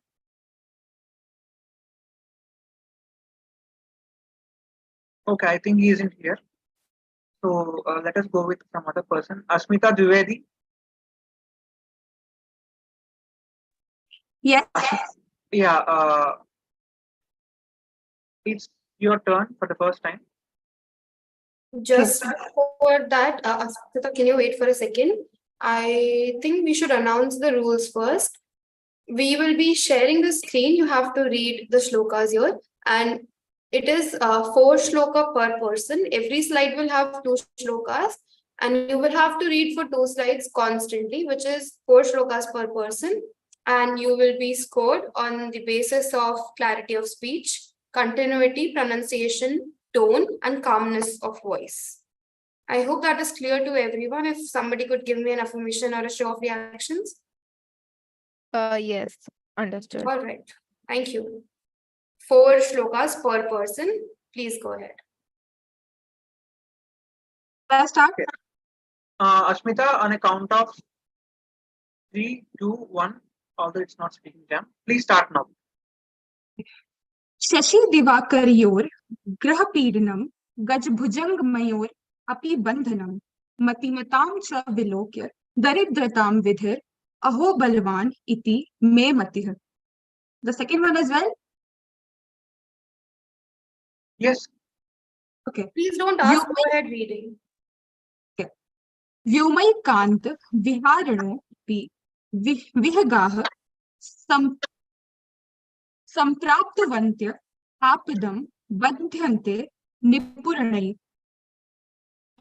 Okay, I think he isn't here. So let us go with some other person. Asmita Dwivedi. Yes. Yeah. It's your turn for the first time. Just before that, Asmita, can you wait for a second? I think we should announce the rules first. We will be sharing the screen. You have to read the shlokas here, and it is 4 shloka per person. Every slide will have 2 shlokas, and you will have to read for 2 slides constantly, which is 4 shlokas per person. And you will be scored on the basis of clarity of speech, continuity, pronunciation, tone, and calmness of voice. I hope that is clear to everyone. If somebody could give me an affirmation or a show of reactions. Yes, understood. All right. Thank you. 4 shlokas per person. Please go ahead. Let's start. Ashmita, on a count of 3, 2, 1, although it's not speaking jam, please start now. Shashi दिवाकरयोर ग्रहपीडनम गजभुजंगमयोर अपि बंधनम मतिमतां च विलोक्य दरिद्रतां विधिर अहो बलवान इति मे मतिः. The second one as well? Yes. Okay. Please don't ask, go ahead reading. Okay. व्योमैकान्त विहारणो पि विहगाः संप्राप्तवन्त्य आपदं बध्यन्ते निपुरणैः.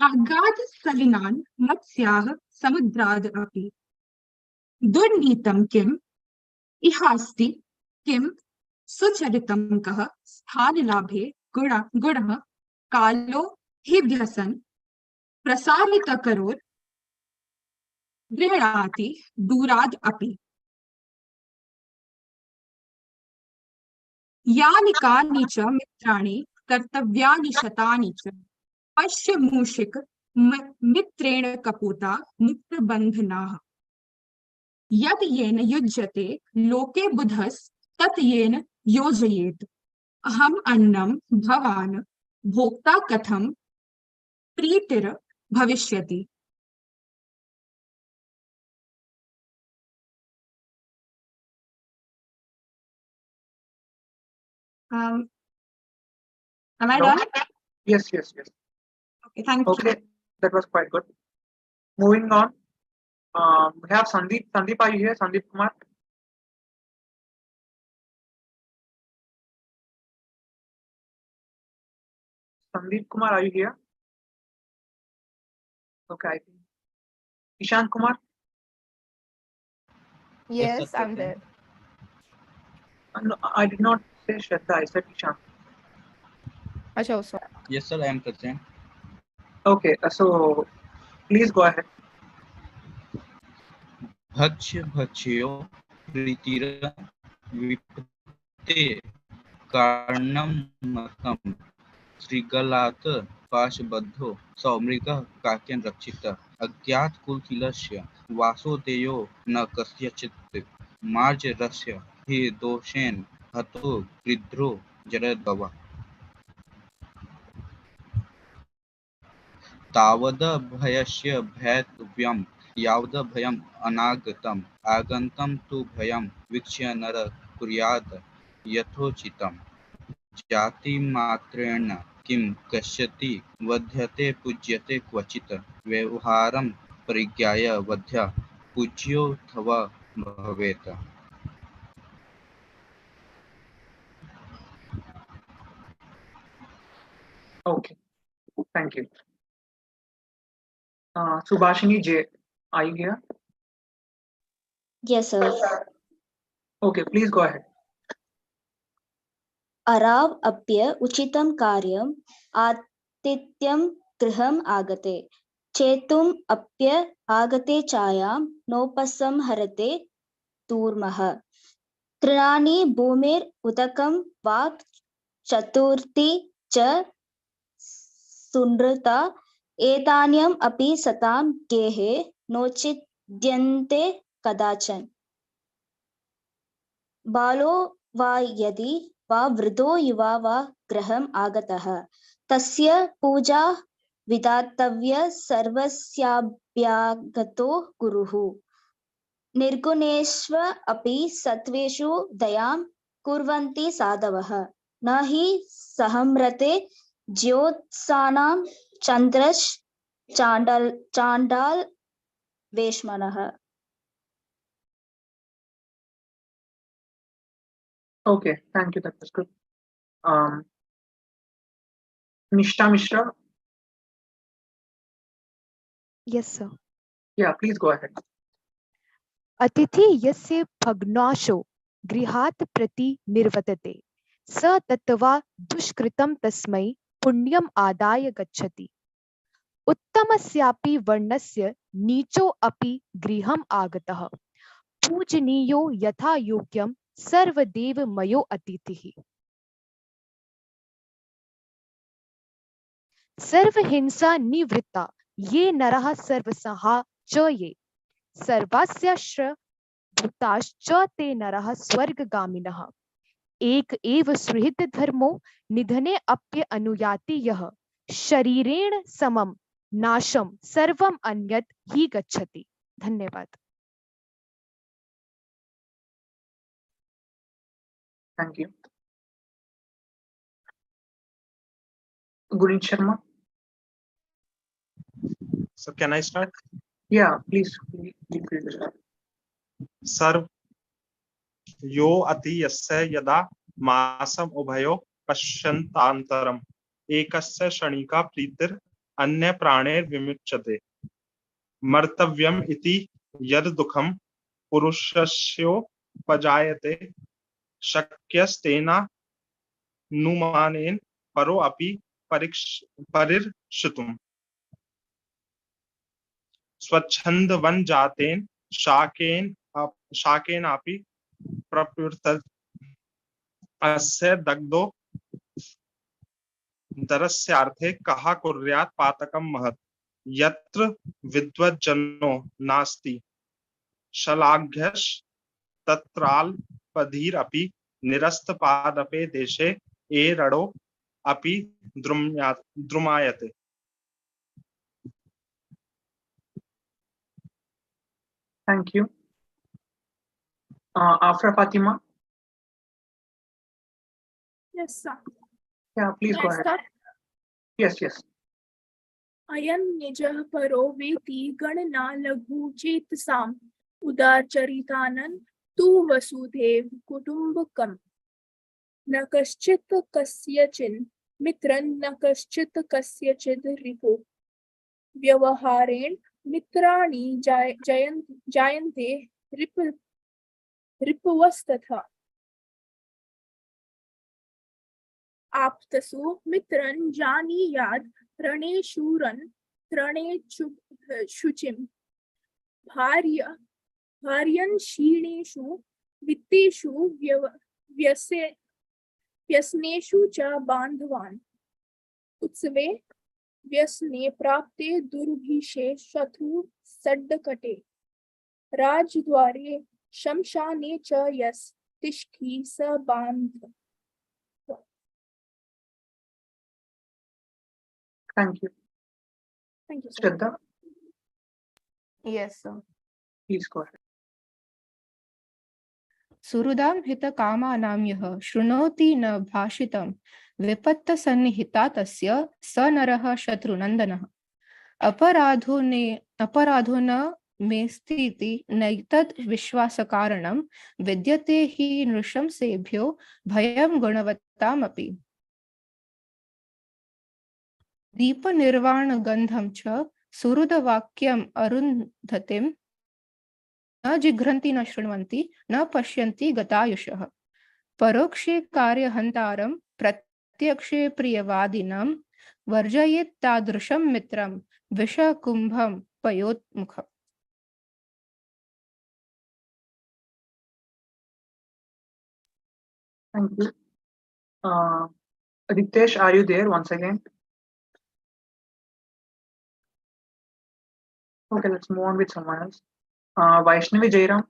आगाध सलिलान् मत्स्याः समुद्राद् अपि. दुर्नीतं किम् इहास्ति किं सुचरितं कः स्थानलाभे गुणः कालो हि व्यसन् प्रसारितकरोत् गृह्णाति दूराद् अपि. यानि कानि च मित्राणि कर्तव्यानि शतानि च पश्य मूषिक मित्रेण कपूता मित्रबन्धनाः. यत् येन युज्यते लोके बुधस् तत् येन योजयेत्. अहम् अन्नं भवान् भोक्ता कथं प्रीतिर भविष्यति. Am I done? Yes. Okay, thank you. Okay, that was quite good. Moving on, we have Sandeep. Sandeep, are you here? Sandeep Kumar. Sandeep Kumar, are you here? Okay, I think. Ishant Kumar. Yes, I'm there. No, I did not say Shraddha, I said Ishant. Acha, sorry. Yes, sir, I am present. Okay, so please go ahead. भक्ष्यो प्रीतिर विपते कारणं मतं श्रृगालात् पाशबद्धो सौमृगः काकेन रक्षितः अज्ञातकुलतिलस्य वासोदेयो न कस्यचित् मार्जरस्य हि दोषेण हतो गृध्रो जरद्भवः तावदभयस्य भयितव्यं यावदभयम् अनागतम् आगन्तं तु भयं वीक्ष्य नरः कुर्यात् यथोचितम् जातिमात्रेण किं कस्यति वध्यते पूज्यते क्वचित् व्यवहारं परिज्ञाय वध्यः पूज्योऽथवा भवेत् Okay, thank you. Subhashini J, are you here? Yes, sir. Okay, please go ahead. अराव अप्य उचितं कार्यम् आतिथ्यं गृहम् आगते चेतुम् अप्य आगते छायां नोपसंहरते दूर्मः तृणानि भूमिर् उदकं वाक् चतुर्थी च सुनृता एतान्यम् अपि सतां गेहे नोचिद्यन्ते कदाचन बालो वा यदि वा वृद्धो युवा वा गृहम् आगतः तस्य पूजा विधातव्या सर्वस्याभ्यागतो गुरुः निर्गुणेष्व अपि सत्त्वेषु दयां कुर्वन्ति साधवः न हि सहम्रते ज्योत्सानां चन्द्रश् चाण्डाल वेश्मनः. Okay, thank you. That was good. Nishta Mishra. Yes, sir. Yeah, please go ahead. अतिथि यस्य भग्नाशो गृहात् प्रति निर्वर्तते स तत्वा दुष्कृतं तस्मै पुण्यम् आदाय गच्छति उत्तमस्यापि वर्णस्य नीचो अपि गृहम् आगतः पूजनीयो यथा योग्यं सर्वदेवमयो अतिथिः सर्वहिंसा निवृत्ता ये नरः सर्वसहा च ये सर्वास्याश्र भूताश्च ते नरः स्वर्गगामिनः एक एव सुहृद धर्मो निधने अप्य अनुयाति यः शरीरेण समं नाशम सर्वम अन्यत् हि गच्छति. धन्यवाद. Thank you. Gunit Sharma. So can I start? Yeah, please. Please start. सर्व यो अति यस्य यदा मासम उभयो पश्यन्तान्तरम् एकस्य क्षणिका प्रीतिर अन्य प्राणेर विमुच्यते मर्तव्यम् इति यद दुःखं पुरुषस्योपजायते शक्यस्तेनानुमानेन परो अपि परिर्षितुम् स्वच्छन्दवन् जातेन शाकेनापि प्रपृथत् अस्य दग्धो दरस्यार्थे कः कुर्यात् पातकं महत् यत्र विद्वज्जनो नास्ति शलाघ्यश् तत्राल्पधीरपि निरस्तपादपे देशे एरडो अपि द्रुमायते. Thank you. Afra Fatima. Yes, sir. Yeah, please go Can I ahead. start? Yes. अयं निजः परो वेति गणना लघु चेतसाम् उदारचरितानन् तु वसुधैव कुटुम्बकम् न कश्चित् कस्यचिन् मित्रं न कश्चित् कस्यचिद् रिपो व्यवहारेण मित्राणि जायन्ते रिपवस्तथा आप्तसु मित्रं जानीयात् रणे शूरन् त्रणे शुचिं भार्यन् क्षीणेषु वित्तेषु व्यसनेषु च बान्धवान् उत्सवे व्यसने प्राप्ते दुर्भिषे शत्रु सड्डकटे राजद्वारे शमशाने च यस् तिष्ठि स बान्ध. Thank you. Thank you, sir. Shraddha, Yes, sir. please go ahead. सुहृदां हितकामानां यः शृणोति न भाषितं विपत्तसन्निहिता तस्य स नरः शत्रुनन्दनः अपराधो न मेस्तीति नैतद् विश्वासकारणं विद्यते हि नृशंसेभ्यो भयं गुणवत्तामपि दीपनिर्वाणगन्धं च सुहृदवाक्यम् अरुन्धतिं न जिघ्रन्ति न शृण्वन्ति न पश्यन्ति गतायुषः परोक्षे कार्यहन्तारं प्रत्यक्षे प्रियवादिनं वर्जयेत् तादृशं मित्रं विषकुम्भं पयोन्मुखम्. Thank you. Ritesh, are you there once again? Okay, let's move on with someone else. Vaishnavi Jairam.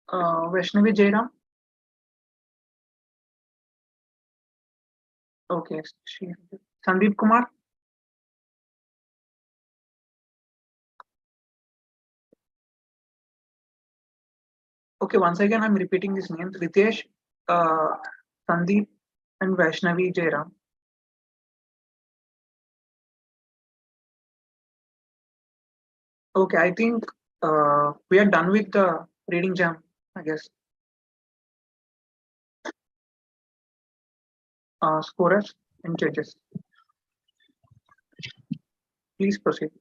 Vaishnavi Jairam. Okay, Sandeep Kumar. Okay, once again, I'm repeating these names: Ritesh, Sandeep, and Vaishnavi Jairam. Okay, I think we are done with the reading jam, I guess. Scorers and judges, please proceed.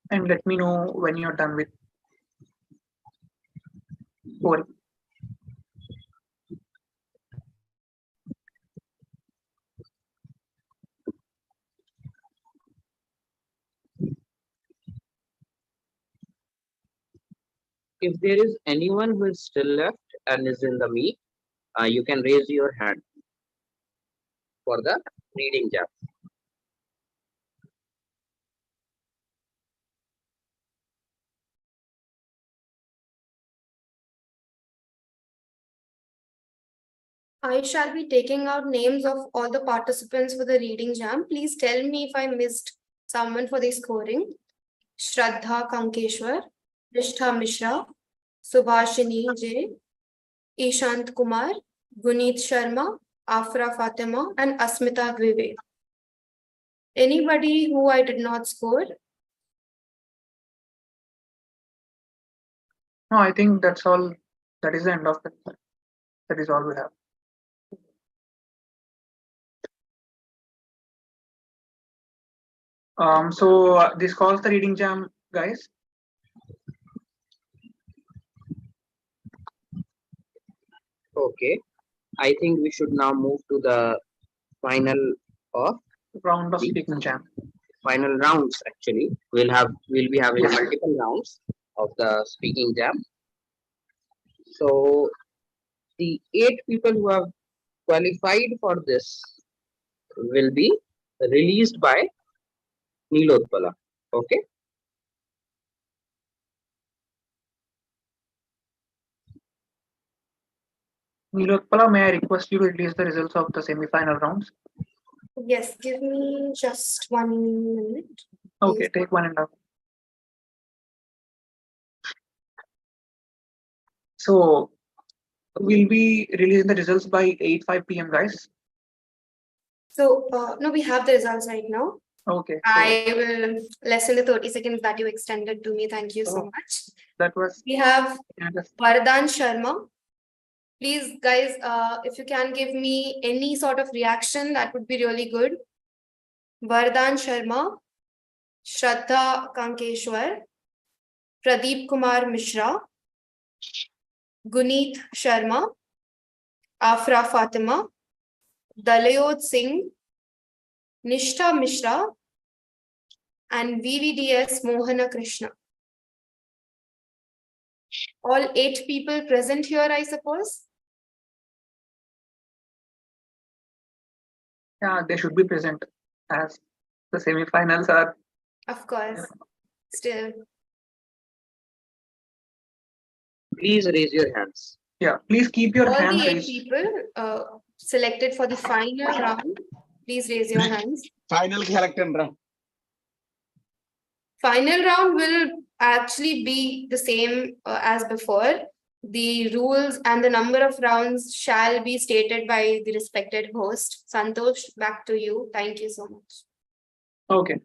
And let me know when you're done with scoring. If there is anyone who is still left and is in the meet, you can raise your hand for the reading jam. I shall be taking out names of all the participants for the reading jam. Please tell me if I missed someone for the scoring. Shraddha Kankeshwar, Nishtha Mishra, Subhashini J, Ishant Kumar, Guneet Sharma, Afra Fatima, and Asmita Dwivedi. Anybody who I did not score? No, I think that's all. That is the end of it. That is all we have. So this calls the reading jam, guys. Okay, I think we should now move to the final of round of speaking jam. Final rounds. Actually, we'll be having multiple rounds of the speaking jam. So the 8 people who have qualified for this will be released by Nilotpala. Okay. Nilotpala, may I request you to release the results of the semi-final rounds? Yes, give me just 1 minute. Okay, take 1.5. So we'll be releasing the results by 8:05 p.m. guys. So no, we have the results right now. Okay. I will lessen the 30 seconds that you extended to me. Thank you so much. That was. We have Vardhan Sharma. Please, guys, if you can give me any sort of reaction, that would be really good. Vardhan Sharma, Shraddha Kankeshwar, Pradeep Kumar Mishra, Guneet Sharma, Afra Fatima, Dalayod Singh, Nishtha Mishra, and VVDS Mohana Krishna. all 8 people present here, I suppose? Yeah, they should be present as the semi-finals are. Of course. Still. Please raise your hands. Yeah, please keep your All hands the 8 raised. people selected for the final round, please raise your hands. Final character. Final round will actually be the same as before. The rules and the number of rounds shall be stated by the respected host. Santosh, back to you. Thank you so much. Okay,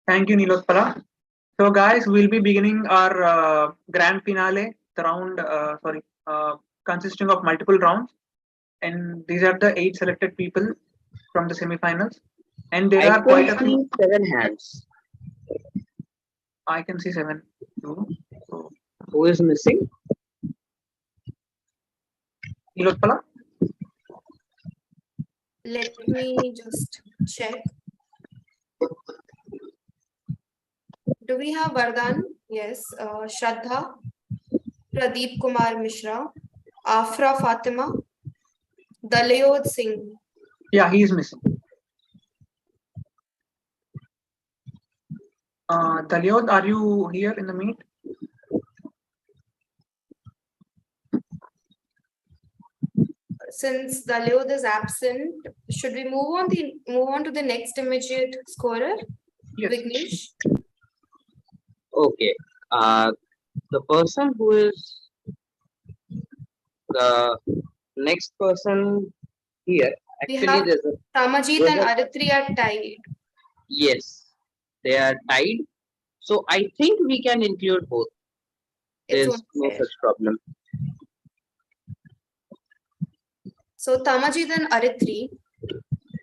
thank you, Nilotpala. So, guys, we'll be beginning our grand finale, the round, consisting of multiple rounds. And these are the 8 selected people from the semi-finals. And there are quite a few. 7 hands. I can see 7 too. So, who is missing? Nilotpala? Let me just check. Do we have Vardhan? Yes. Shraddha, Pradeep Kumar Mishra, Afra Fatima, Dalayod Singh. Yeah, he is missing. Dalyod, are you here in the meet? Since Dalyod is absent, should we move on to the next immediate scorer? Yes. Vignesh? Okay. The person who is the next person here, We actually have there's a, Tamajit and Aritri are tied. yes, they are tied. So I think we can include both. There's no fair. such problem. So Tamajit and Aritri,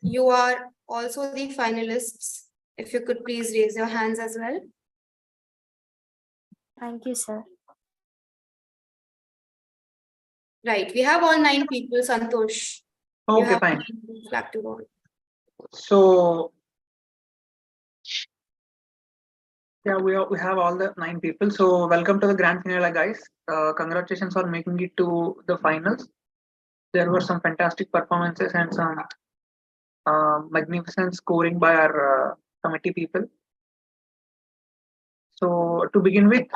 you are also the finalists. If you could please raise your hands as well. Thank you, sir. Right, we have all 9 people, Santosh. You Okay, have fine. flag to go. So, yeah, we have all the 9 people. So, welcome to the grand finale, guys. Congratulations on making it to the finals. There were some fantastic performances and some magnificent scoring by our committee people. So, to begin with,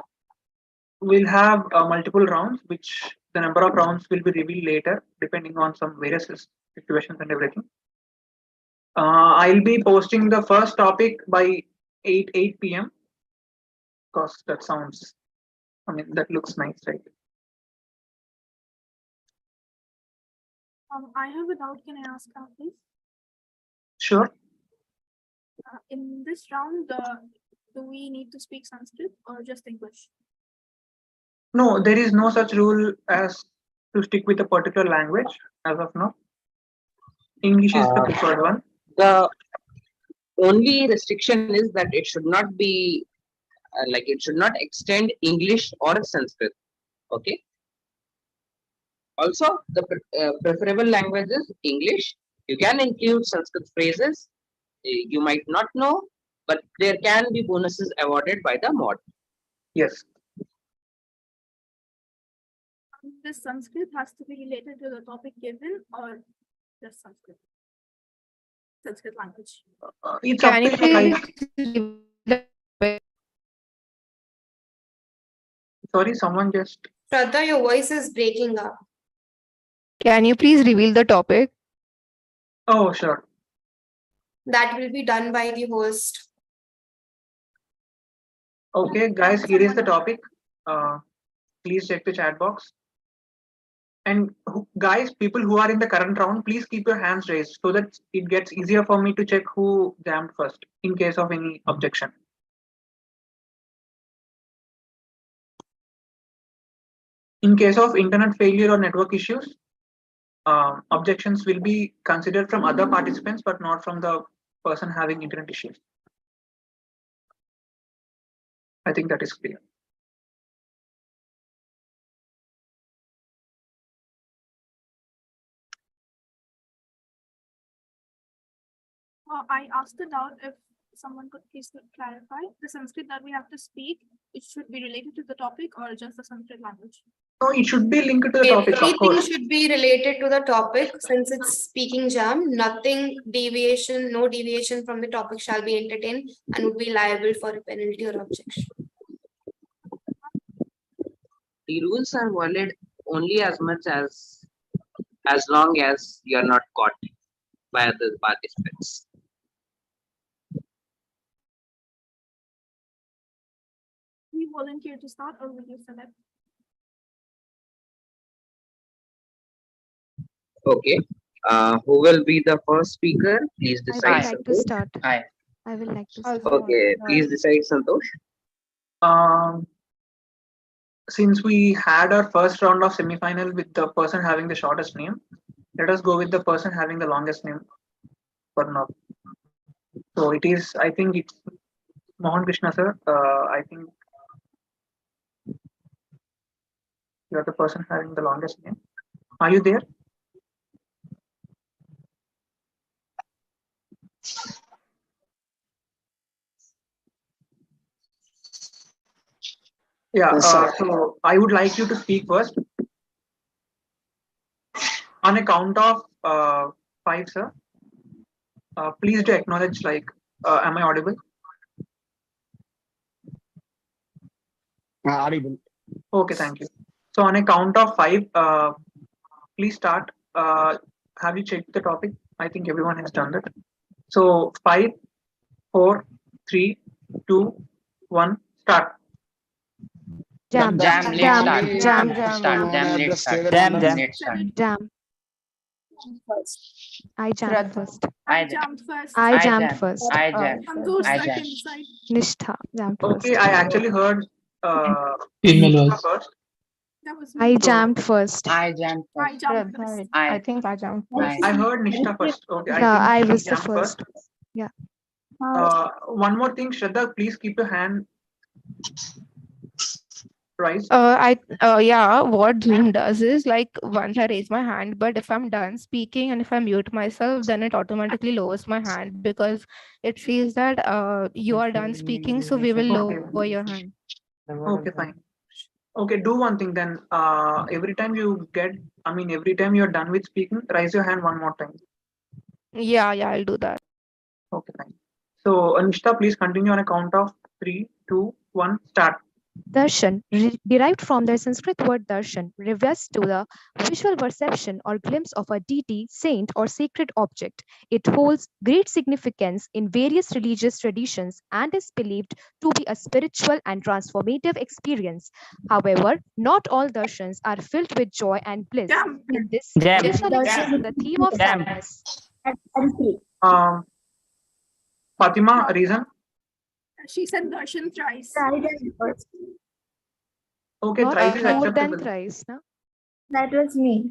we'll have multiple rounds, which the number of rounds will be revealed later, depending on some various situations and everything. I'll be posting the first topic by 8 p.m. because that sounds, that looks nice, right? I have a doubt. Can I ask now, please? Sure. In this round, do we need to speak Sanskrit or just English? No, there is no such rule as to stick with a particular language as of now. English is the preferred one. The only restriction is that it should not be it should not extend English or Sanskrit. Okay. Also, the preferable language is English. You can include Sanskrit phrases you might not know, but there can be bonuses awarded by the mod. Yes. This Sanskrit has to be related to the topic given or just Sanskrit? Sanskrit language. It's Can you up to you, please? Sorry, someone just. Shraddha, your voice is breaking up. Can you please reveal the topic? Oh, sure. That will be done by the host. Okay, guys, here is the topic. Please check the chat box. And guys, people who are in the current round, please keep your hands raised so that it gets easier for me to check who jammed first in case of any objection. In case of internet failure or network issues, objections will be considered from other participants, but not from the person having internet issues. I think that is clear. I asked it out if someone could please clarify the Sanskrit that we have to speak. It should be related to the topic or just the Sanskrit language. No, it should be linked to the topic, of Everything course. should be related to the topic since it's speaking jam. Nothing deviation, no deviation from the topic shall be entertained and would be liable for a penalty or objection. The rules are valid only as long as you are not caught by other participants. We volunteer to start or will you select? Okay. Who will be the first speaker? Please I decide. would like to Santosh. start. Hi. I will like to start. Okay, please decide, Santosh. Since we had our first round of semi-final with the person having the shortest name, let us go with the person having the longest name for now. So it is, I think it's Mohan Krishna sir. I think you are the person having the longest name. Are you there? Yeah, Yes, sir. so I would like you to speak first. On a count of 5, sir. Please do acknowledge, like, am I audible? Audible. Okay, thank you. So on a count of 5, please start. Have you checked the topic? I think everyone has done that. So 5, 4, 3, 2, 1, start. Jam, let's start. Jam, let's start. Jam. I jammed first. I jumped first. I jammed first. Santosh I second. jammed. Side. Nishtha jammed first. Okay, I actually heard Female Nishtha voice. first. That was I jammed first. I jammed I first. jumped first. I think I jumped first. I heard Nishtha first. Okay, Yeah, I I think was she the jumped first. Yeah. One more thing, Shraddha, please keep your hand raised. Yeah, what Zoom does is like once I raise my hand, but if I'm done speaking and if I mute myself, then it automatically lowers my hand because it feels that you are done speaking, so we will Okay. lower your hand. Okay, fine. Okay, do one thing then. Every time every time you're done with speaking, raise your hand one more time. Yeah, I'll do that. Okay, fine. So, Anishta, please continue on a count of 3, 2, 1, start. Darshan, derived from the Sanskrit word darshan, refers to the visual perception or glimpse of a deity, saint, or sacred object. It holds great significance in various religious traditions and is believed to be a spiritual and transformative experience. However, not all darshans are filled with joy and bliss. In this, Jam. to some extent, the theme of Jam. sadness. Fatima, reason? She said darshan thrice. Okay, Not thrice is more than acceptable. thrice, no? That was me.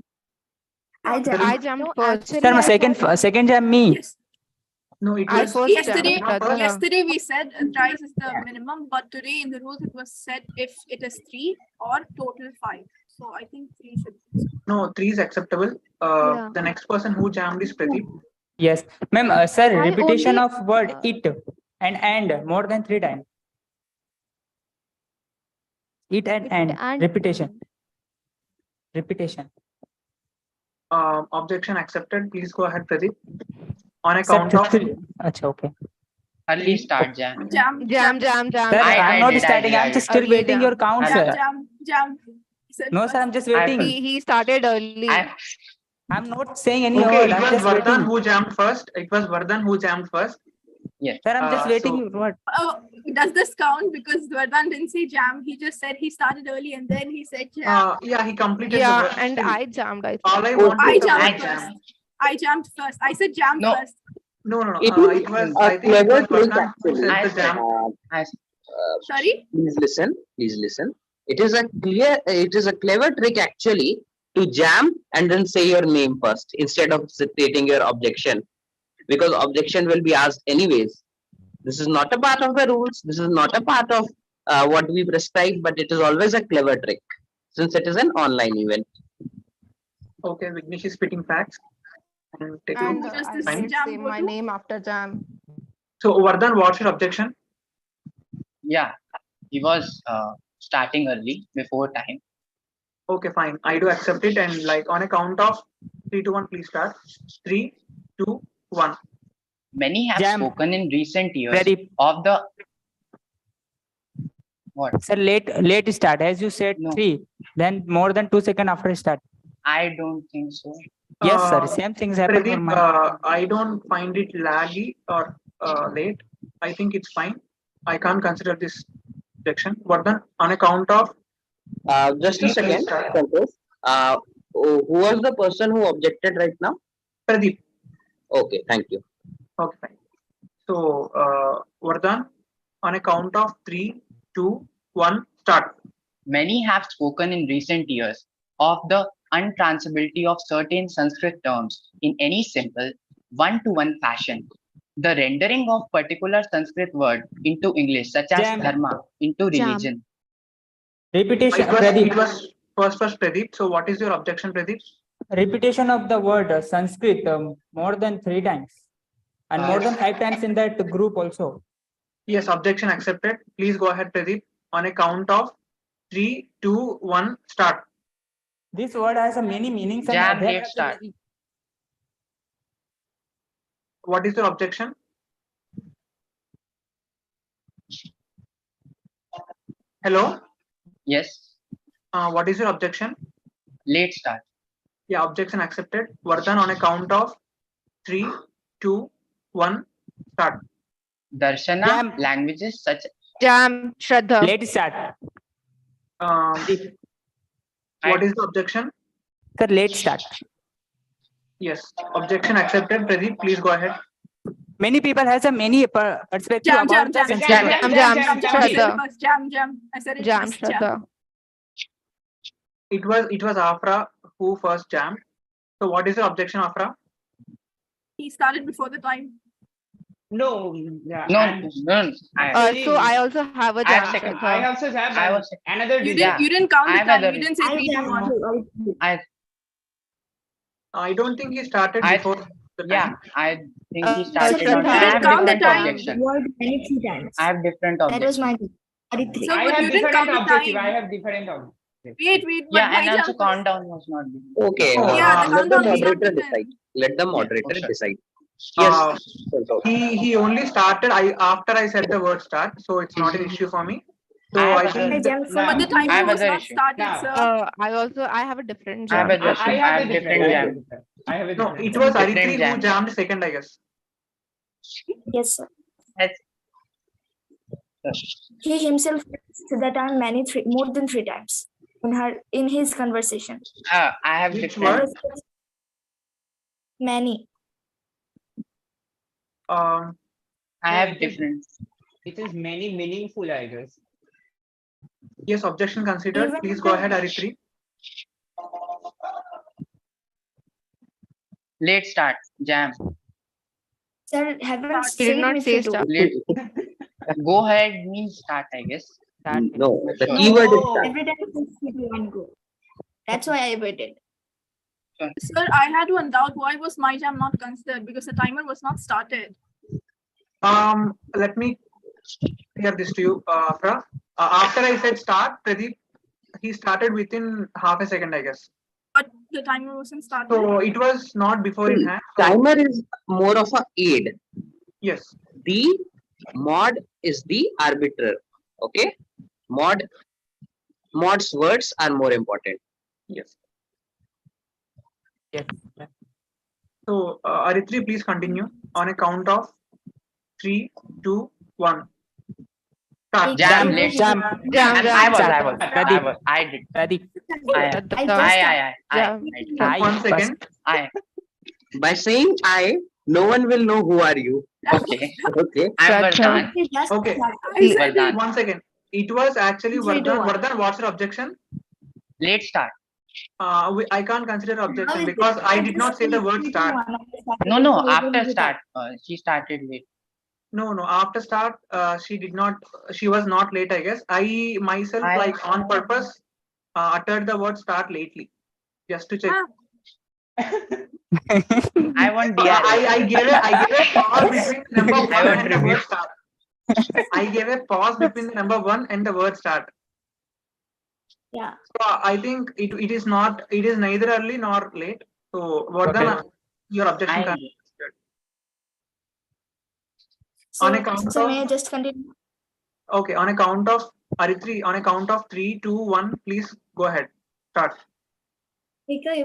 I I jumped. jumped No, first. actually, I thought- second jam me. Yes. No, it I was first Yesterday, jumped, Shraddha. yesterday we said thrice is the minimum, but today in the rules it was said if it is 3 or total 5. So I think 3 should be. no 3 is acceptable. Yeah. The next person who jammed is Pradeep. Yes, ma'am. Sir, I repetition only, of word it and more than 3 times. It and repetition. Repetition. Objection accepted. Please go ahead, Pradeep. On a count of Achha, okay. Early start, Jam. Jam. Sir, I'm not starting. I'm just still Early waiting jam. your count, sir. Jam. No, sir, I'm just waiting. He started early. I'm not saying any Okay, word. it I'm was just Vardhan waiting. who jammed first. It was Vardhan who jammed first. Yes. Sir, I'm just waiting. What? Oh, does this count? Because Vardhan didn't say jam. He just said he started early and then he said jam. Yeah, he completed the Yeah, word. and Still, I jammed. I all I think. want I is the jammed word first. jam. I jumped first. I said jam first. No. It It was. I think it was Vardhan who said the jam. Sorry? Please listen. It is a clever trick actually to jam and then say your name first instead of stating your objection, because objection will be asked anyways. This is not a part of the rules. This is not a part of what we prescribe, but it is always a clever trick since it is an online event. Okay, Vignesh is spitting facts. And take And it. I Fine. didn't say my name after jam. So Vardhan, what's your objection? Yeah, he was starting early before time. Okay, fine. I do accept it. And like on a count of 3 to 1, please start. 3, 2, 1. Many have Jam. spoken in recent years Very of the what? sir, late start. As you said, No. 3, then more than 2 seconds after start. I don't think so. Yes, sir. Same things happen for Pradeep, mine. I don't find it laggy or late. I think it's fine. I can't consider this objection. Vardhan, on a count of Just a 3, please second, start. Santosh. Who was the person who objected right now? Pradeep. Okay, thank you. Okay, fine. So, Vardhan, on a count of 3, 2, 1, start. Many have spoken in recent years of the untransferability of certain Sanskrit terms in any simple one-to-one fashion. The rendering of particular Sanskrit word into English, such as Jam. dharma, into Jam. religion. Repetition, It was Pradeep. first Pradeep. So, what is your objection, Pradeep? Repetition of the word Sanskrit more than 3 times and more than 5 times in that group also. Yes, objection accepted. Please go ahead, Pradeep. On a count of 3, 2, 1, start. This word has a many meanings. Jam, And there let's start. What is your objection? Hello? Yes, What is your objection? late start. Yeah, objection accepted. Vardhan, on a count of 3, 2, 1, start. Darshana, Jam. languages such Jam, Shraddha. Late start. What is the objection? Sir, late start. Yes, objection accepted. Pradeep, please go ahead. Many people has a many perspective Jam, about jam, the jam, Sanskrit. Jam, Shraddha. First, jam. I said it Jam, first, Shraddha. It was Afra who first jammed. So what is your objection, Afra? He started before the time. No, No, I'm- So I also have a I jam, have second. Shraddha. I also have I was another You digit. didn't count I the have time. other- You didn't say 3, 2, 1. I don't think he started I- before the time. Yeah, I think he started Shraddha, on. I you didn't have count the different time. objection. Word many 3 times. I have different That was objection. my So, I but have you didn't different count the objective. I time. have different objective. Wait, but Yeah, my and also jam was- countdown was not given. Okay, Yeah, the let the countdown was not moderator given. decide. Let the moderator okay. decide. Uh, Yes, Santosh. he only started after I said the word start, so it's not an issue for me. So I think But the I have timer was other not issue. started, sir. I have a different I have jam. a question. I have different jam. I have a no, different it jam. was Different Aritri who jam. jammed second, I guess. Yes, sir. That's- He himself said that time more than 3 times in his conversation. I have Which different. word? Many. I have different. It is many meaningful, I guess. Yes, objection considered. Even Please go ahead, Aritri. Late start. Jam. Sir, haven't He said did it not with say you. start. Late. Go ahead means start, I guess. No, the Sure. keyword is start. Every time it's 3, 2, 1, go. That's why I waited. Sir, I had one doubt. Why was my jam not considered? Because the timer was not started. Let me clear this to you, Afra. After I said start, Pradeep, he started within half a second, I guess. But the timer wasn't started. So it was not before in hand. So Timer is more of a aid. yes. The mod is the arbiter. Okay, mod's words are more important. Yes. Yes. So Aritri, please continue on a count of 3, 2, 1. Start. Jam. Late Jam. And I did. Pradeep. One second. By saying I, no one will know who are you. Okay. Okay. I'm Vardhan. Okay. Vardhan. 1 second. It was actually 3, 2, Vardhan. 1. Vardhan, what's your objection? Late start. I can't consider objection because I did not say the word start. No. After start. She started late. No. After start, she was not late, I guess. I myself, like on purpose, uttered the word start lately, just to check. I want DRS. I gave a pause between number 1 want and the review. word start. I gave a pause between the number 1 and the word start. Yeah. So I think it is not. It is neither early nor late. So Vardhan, your objection can be considered. On a count So of, may I just continue? okay, on a count of Aritri, on a count of 3, 2, 1, please go ahead. Start.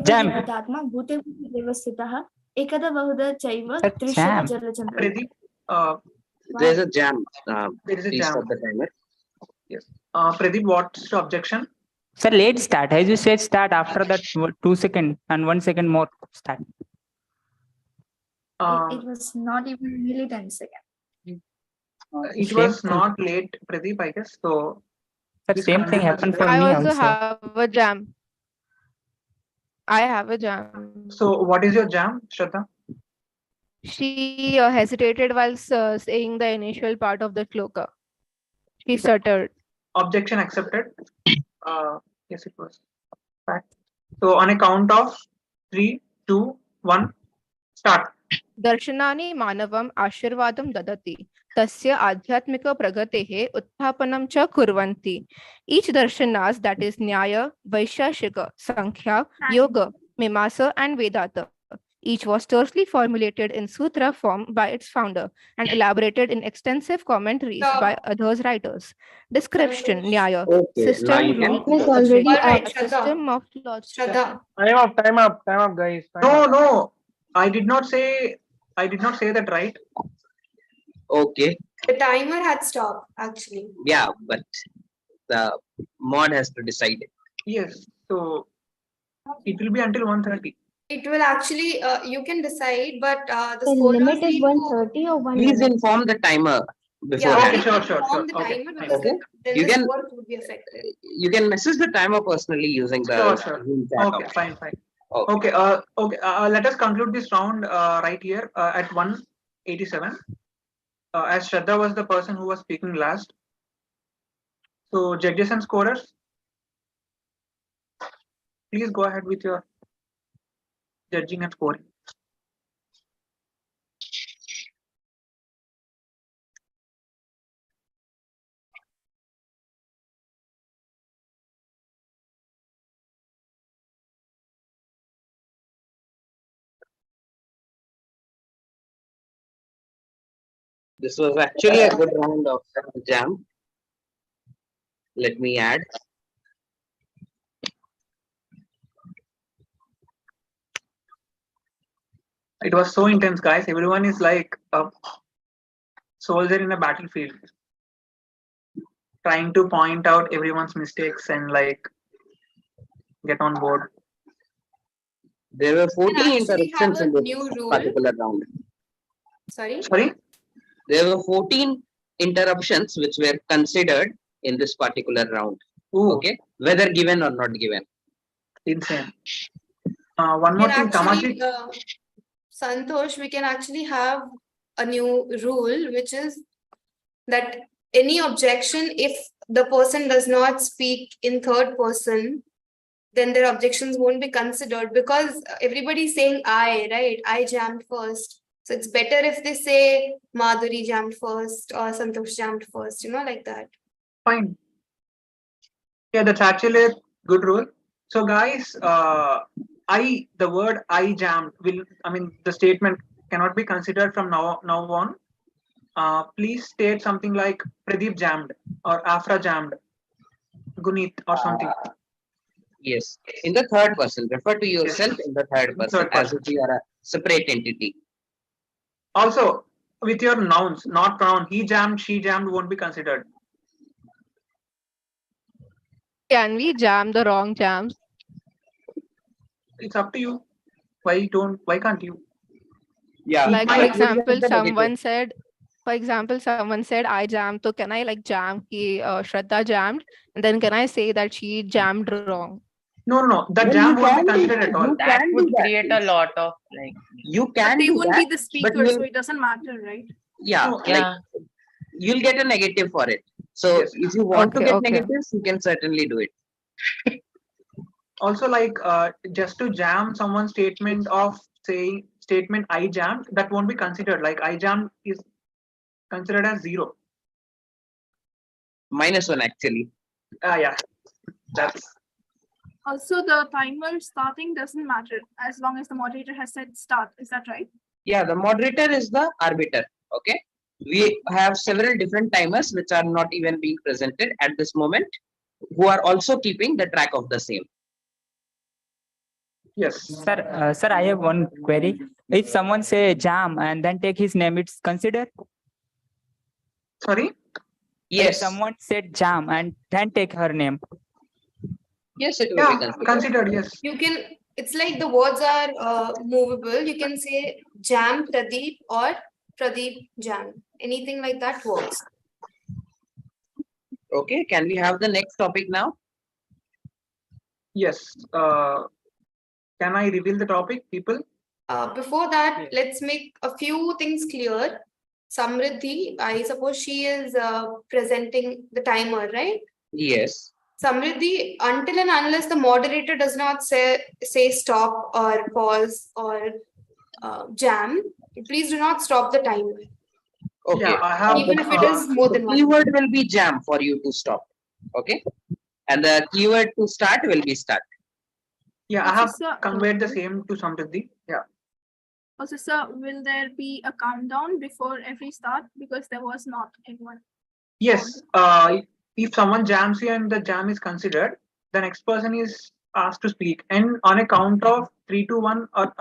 Jam. एकः भूते भूतेव स्थितः एकदा बहुधा चैव दृश्यते जलचन्द्रः. Pradeep, there's a jam. there is a Please jam. stop the timer. Yes. Pradeep, what's the objection? Sir, late start. As you said, start after that 2 seconds and 1 second more start. It was not even nearly 10 seconds. It was not late, Pradeep, I guess. So the same thing happened for I me also also. have a jam. I have a jam. So what is your jam, Shraddha? She hesitated while saying the initial part of the shloka. She stuttered. Objection accepted. Yes, it was. Fact. So on a count of 3, 2, 1, start. दर्शनानि मानवम् आशीर्वादं ददति तस्य आध्यात्मिक प्रगतेः उत्थापनं च कुर्वन्ति. Each darshanas, that is Nyaya, Vaishashika, Sankhya, Yoga, Mimasa and Vedanta, each was tersely formulated in sutra form by its founder and elaborated in extensive commentaries by others writers. Description, Nyaya, system, rule, system of laws. Time up, guys. No, I did not say that, right? Okay. The timer had stopped, actually. Yeah, but the mod has to decide it. Yes. So it will be until 1:30. It will actually, you can decide, but the limit is 1:30 or 1 Please minute? inform the timer Yeah, beforehand. Sure. inform the Okay. timer because Okay. then You the can- score would be affected. You can message the timer personally using the Sure. Zoom chat Okay, option. fine. Okay. Okay. Let us conclude this round right here at 187. As Shraddha was the person who was speaking last. So judges and scorers, please go ahead with your judging and scoring. This was actually a good round of jam. Let me add. It was so intense, guys. Everyone is like a soldier in a battlefield, trying to point out everyone's mistakes and like get on board. There were 14 actually interruptions have in a this new rule. particular round. Sorry? There were 14 interruptions which were considered in this particular round. Ooh. Okay, whether given or not given. Insane. One more thing, Actually, Tamashi. Santosh, we can actually have a new rule, which is that any objection, if the person does not speak in third person, then their objections won't be considered because everybody's saying I, right? I jammed first. So it's better if they say Madhuri jammed first or Santosh jammed first, like that. Fine. Yeah, that's actually a good rule. So guys, the word I jammed the statement cannot be considered from now on. Please state something like Pradeep jammed or Afra jammed, Gunit or something. Yes, in the third person. Refer to yourself in the third person as if you are a separate entity. Also, with your nouns, not pronoun, he jammed, she jammed won't be considered. Can we jam the wrong jams? It's up to you. Why can't you? Yeah. Like for example, someone said, I jammed. So can I like jam ki Shraddha jammed? And then can I say that she jammed wrong? No. The jam won't be considered at all. That would create a lot of like. You But can they do won't that, be the but speaker, so it doesn't matter, right? Yeah, Yeah. You'll get a negative for it. So if you want to get negatives, you can certainly do it. Also, like just to jam someone's statement of saying statement I jammed, that won't be considered. Like I jammed is considered as 0. -1 actually. Yeah. That's Also, the timer starting doesn't matter as long as the moderator has said start. Is that right? Yeah, the moderator is the arbiter. Okay. We have several different timers which are not even being presented at this moment, who are also keeping the track of the same. yes. Sir, I have one query. If someone say jam and then take his name, it's considered? Sorry? If Yes. someone said jam and then take her name. Yes, it will Yeah, be considered. considered, yes. You can, it's like the words are movable. You can say Jam Pradeep or Pradeep Jam. Anything like that works. Okay, can we have the next topic now? Yes. Can I reveal the topic, people? Before that, let's make a few things clear. Samriddhi, I suppose she is presenting the timer, right? Yes. Samriddhi, until and unless the moderator does not say stop or pause or jam, please do not stop the timer. Okay. Yeah, I have. Even if it is more The than one. keyword will be jam for you to stop. Okay. And the keyword to start will be start. Yeah, I have conveyed the same to Samriddhi. Yeah. Also, sir, will there be a countdown before every start? Because there was not anyone. Yes. If someone jams you and the jam is considered, the next person is asked to speak. And on a count of 3, 2, 1, or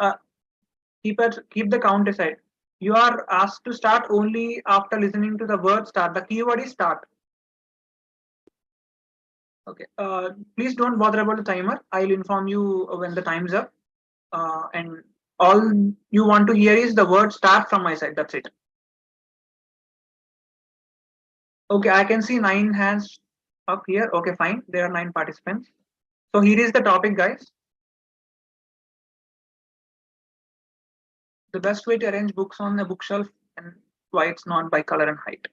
keep the count aside. You are asked to start only after listening to the word start. The keyword is start. Okay. Please don't bother about the timer. I'll inform you when the time's up. And all you want to hear is the word start from my side. That's it. Okay, I can see 9 hands up here. Okay, fine. There are 9 participants. So here is the topic, guys. The best way to arrange books on a bookshelf and why it's not by color and height.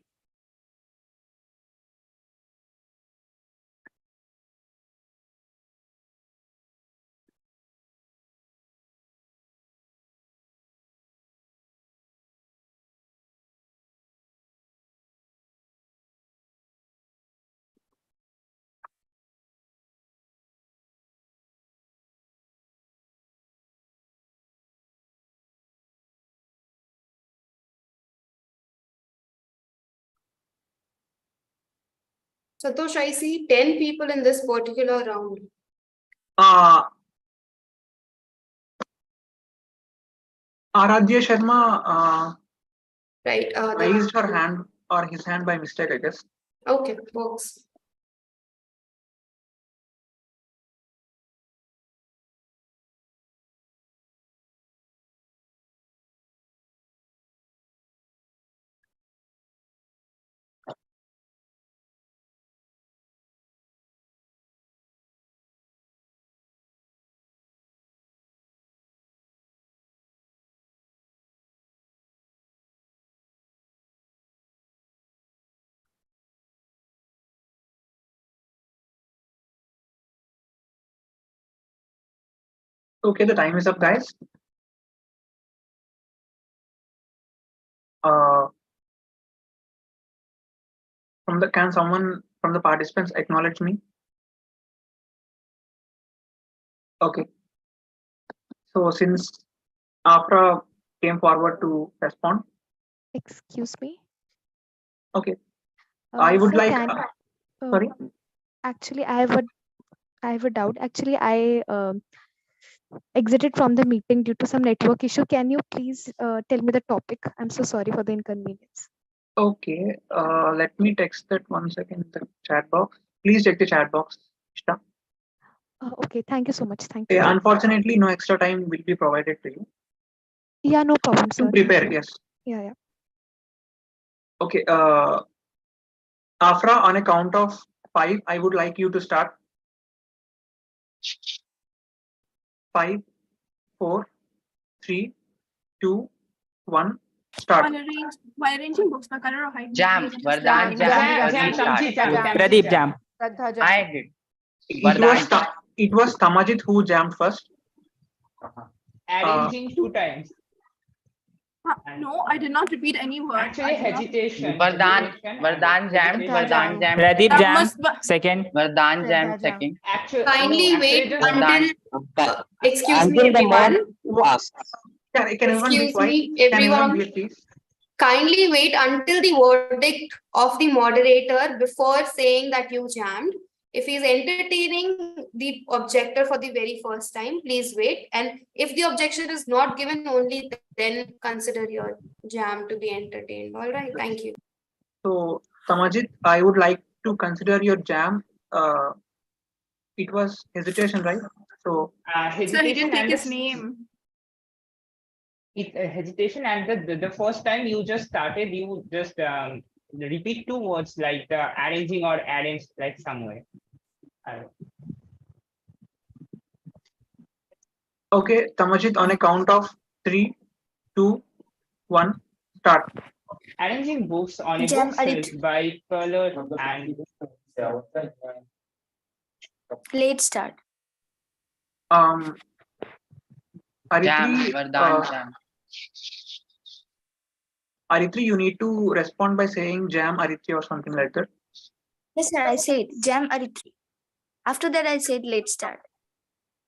Satosh, I see 10 people in this particular round. Aradhya Sharma right, raised her hand or his hand by mistake, I guess. Okay, works. Okay, the time is up, guys. Can someone from the participants acknowledge me? Okay. So since Afra came forward to respond. Excuse me. Okay. I would sir, like. Sorry. Actually, I have a doubt. Actually, I exited from the meeting due to some network issue. Can you please tell me the topic? I'm so sorry for the inconvenience. Okay. Let me text that 1 second in the chat box. Please check the chat box. Ishta. Okay. Thank you so much. Thank you. Unfortunately, no extra time will be provided to you. Yeah, no problem, sir. To prepare, yes. Yeah. Okay. Afra, on a count of 5, I would like you to start. 5, 4, 3, 2, 1. Start. While arranging books by color or height. Jam, Vardhan, jam, Pradeep jam. I did. It was Tamajit who jammed first. Arranging 2 times. No, I did not repeat any word. Actually, hesitation. Vardhan jammed. Vardhan jammed. Pradeep That jam. must be- Second. Vardhan jammed. Second. Actually, Kindly no, wait actually just Vardhan. excuse me, everyone. Can everyone be Excuse quiet? me, Can everyone be everyone. please? Kindly wait until the verdict of the moderator before saying that you jammed. If he's entertaining the objector for the very first time, please wait. And if the objection is not given, only then consider your jam to be entertained. All right, thank you. So, Samajit, I would like to consider your jam. It was hesitation, right? So, So he hesitation didn't take and his the name. hesitation and the first time you just started, you just repeat two words like the arranging or arrange like somewhere. okay, Samajit, on a count of 3, 2, 1, start. Arranging books on a Jam bookshelf by color and Late start. Aritri, Vardhan jam. Aritri, you need to respond by saying jam Aritri or something like that. Yes, sir, I said jam Aritri. After that, I said late start.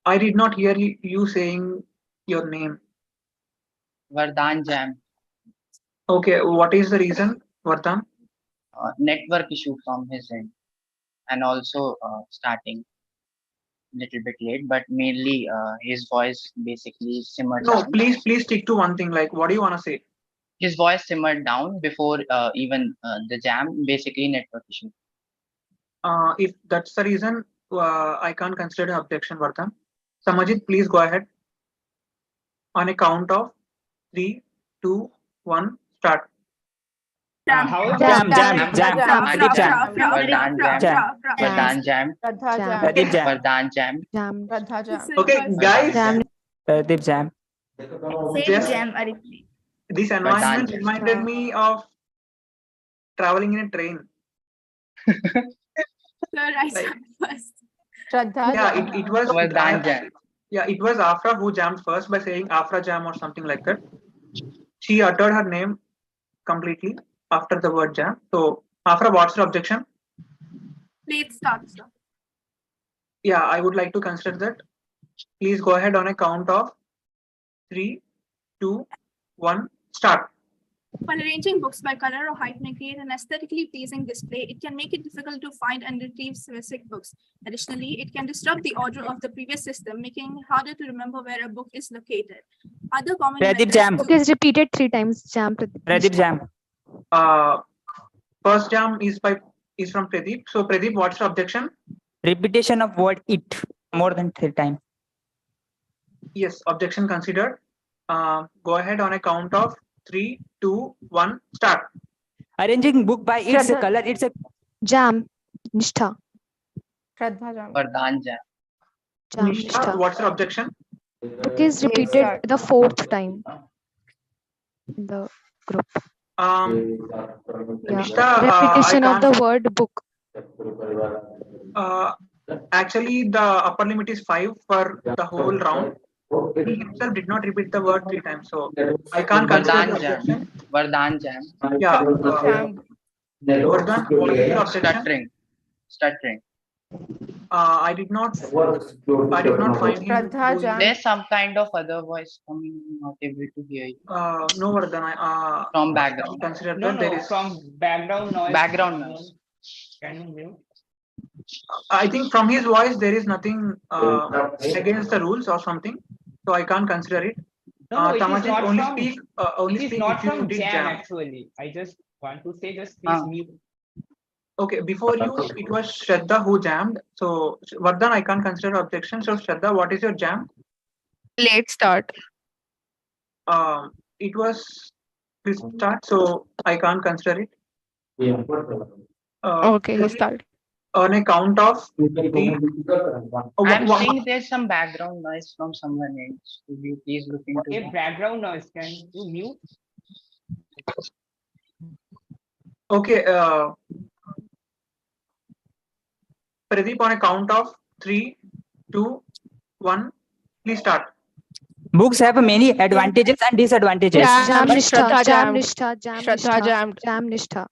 I did not hear you saying your name. Vardhan jam. Okay, what is the reason, Vardhan? Network issue from his end, and also starting little bit late, but mainly his voice basically simmered No, down. please stick to one thing. Like, what do you want to say? His voice simmered down before even the jam. Basically, network issue. If that's the reason, I can't consider an objection, Vardhan. Samajit, please go ahead. On a count of 3, 2, 1, start. Jam. Pradeep jam. Vardhan jam. Pradeep jam. Vardhan jam. Okay, guys, Pradeep jam. Just jam Aritri. this environment reminded me of traveling in a train. Sir, I started first. Yeah, it was Vardhan jam. Yeah, it was Afra who jammed first by saying Afra jam or something like that. She uttered her name completely after the word jam. So, Afra, what's your objection? Late start, sir. Yeah, I would like to consider that. Please go ahead on a count of 3, 2, 1, start. While arranging books by color or height may create an aesthetically pleasing display, it can make it difficult to find and retrieve specific books. Additionally, it can disrupt the order of the previous system, making it harder to remember where a book is located. Other common Pradeep jam. Book is repeated 3 times. Jam. Pradeep jam. First jam is from Pradeep. So, Pradeep, what's your objection? Repetition of word it more than 3 times. Yes, objection considered. Go ahead on a count of 3, 2, 1, start. Arranging book by its color, it's a Jam. Nishtha. Vardhan jam. Nishtha, what's your objection? Book is repeated the 4th time in the group. Nishtha, Repetition of the word book. Actually, the upper limit is 5 for the whole round. He himself did not repeat the word 3 times, so I can't consider the objection. Vardhan jam. Yeah. Vardhan, what is your objection? Stuttering. I did not find him. There's some kind of other voice coming. Not able to hear you. No, Vardhan. From background. Consider no, that there is from background noise. Background noise. Can you mute? I think from his voice there is nothing against the rules or something, so I can't consider it. No, it is Tamajit, not only from. speak. It is not if you from did jam jam. actually. I just want to say, just please mute. Okay, before you, it was Shraddha who jammed. So, Vardhan, I can't consider objection. So, Shraddha, what is your jam? Late start. It was this start, so I can't consider it. Okay, he started. On a count of 3. I'm saying there's some background noise from someone else. Could you please look into Okay, background noise. Can you mute? Okay. Pradeep, on a count of 3, 2, 1, please start. Books have many advantages and disadvantages. Jam But nishtha, jam jammed. nishtha, jam Shraddha nishtha, jammed. jam nishtha.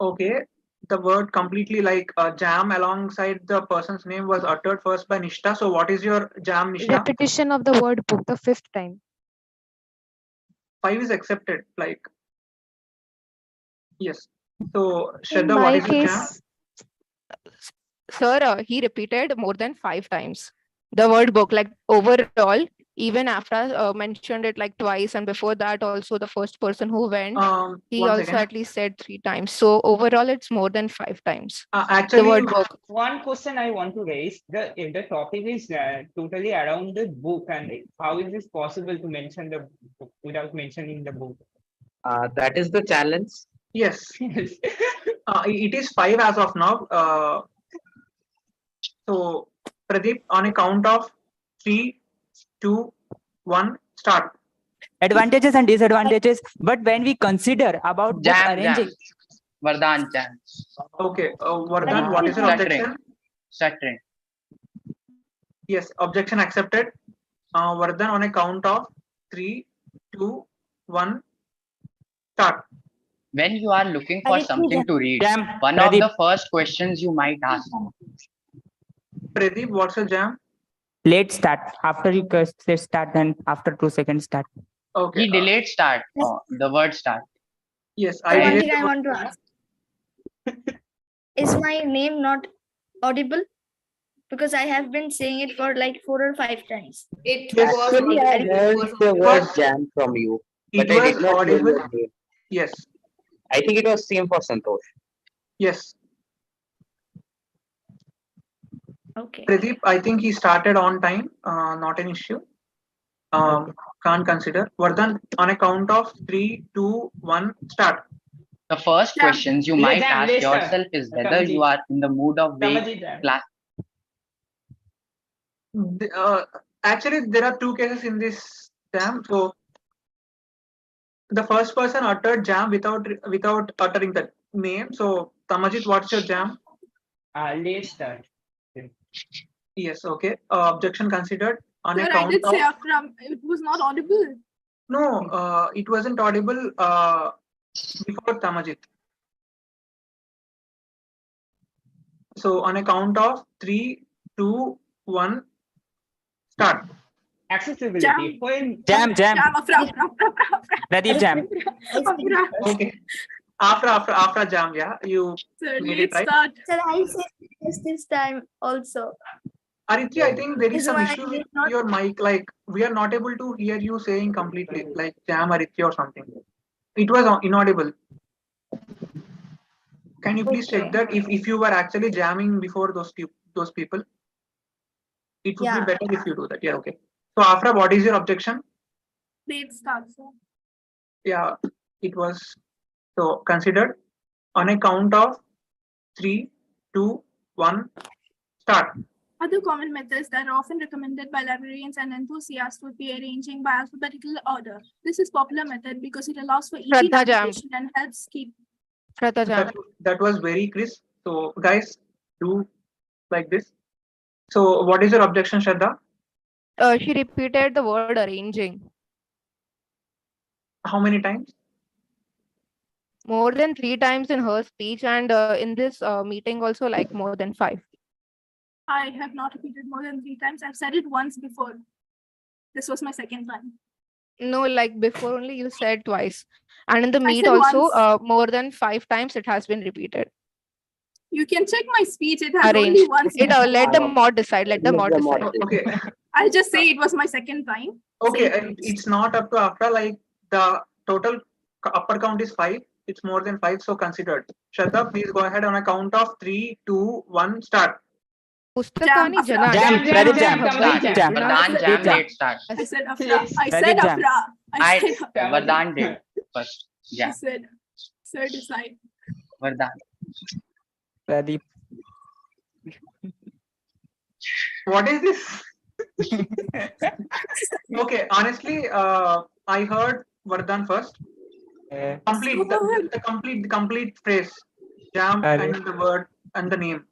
Okay, the word completely like jam alongside the person's name was uttered first by Nishta. So what is your jam Nishta? Repetition of the word book the 5th time. 5 is accepted. Like yes. So In Shraddha, what my is your jam? case, Sir, he repeated more than 5 times the word book, like overall, even after mentioned it like twice, and before that also the first person who went, he One also second. at least said 3 times. So overall, it's more than 5 times. Actually, the word book. One question I want to raise: if the topic is totally around the book, and how is this possible to mention the book without mentioning the book? That is the challenge. Yes. It is 5 as of now. So Pradeep, on a count of 3, 2, 1, start. advantages and disadvantages. But when we consider about book Jam, arranging, Vardhan, jam. Okay, Vardhan, what is your objection? Stuttering. Yes, objection accepted. Vardhan, on a count of 3, 2, 1, start. When you are looking for something to read, one Pradeep. of the first questions you might ask. Pradeep, what's your jam? Let's start. After you say start, then after 2 seconds start. Okay. He delayed start. The word start. Yes, I one thing I want to ask. Is my name not audible? Because I have been saying it for like 4 or 5 times. It Actually, I heard the word jam from you, but I did not hear your name. Yes. I think it was same for Santosh. Yes. Okay. Pradeep, I think he started on time. Not an issue. Can't consider. Vardhan, on a count of 3, 2, 1, start. The first questions you might ask yourself is whether you are in the mood of vague class. Actually, there are 2 cases in this jam. So the first person uttered jam without uttering the name. So Tamajit, what's your jam? Let's start. Yes. Okay. Objection considered. On Sir, a I count did of say after it was not audible. no, it wasn't audible before Tamajit. So on a count of 3, 2, 1, start. Accessibility. Jam. Afra. Pradeep, jam. Okay. After jam, yeah, you Sir, made it let's right. start. Sir, I said this time also. Ariti, I think there is Is some my issue name with not- your mic. Like we are not able to hear you saying completely. Like jam Ariti or something. It was inaudible. Can you please check that if you were actually jamming before those people? It would be better if you do that. Yeah. Okay. So Afra, what is your objection? Let's start, sir. Yeah, it was so considered. On a count of 3, 2, 1, start. Other common methods that are often recommended by librarians and enthusiasts would be arranging by alphabetical order. This is popular method because it allows for easy Shraddha jam. navigation and helps keep. Shraddha jam. That was very crisp. So guys, do like this. So what is your objection, Shraddha? She repeated the word arranging How many times? more than 3 times in her speech, and in this meeting also like more than 5. I have not repeated more than 3 times. I've said it once before. This was my second time. No, like before only you said twice, and in the I meet said also once. more than 5 times it has been repeated. You can check my speech. It has only Arranged. once. It let the mod decide. Let the mod decide. Okay. I'll just say it was my second time. Okay, Same and it's not up to Afra. Like the total upper count is 5. It's more than 5, so considered. Shraddha, please go ahead on a count of 3, 2, 1, start. Pustakani jana. Pradeep, jam. Vardhan, jam, late start. I said Afra. I said Pradeep, jam. Afra. I said Vardhan did first. I Yeah, said, sir, decide. Vardhan. Pradeep. What is this? Okay, honestly, I heard Vardhan first. Complete the complete phrase, jam and the word and the name.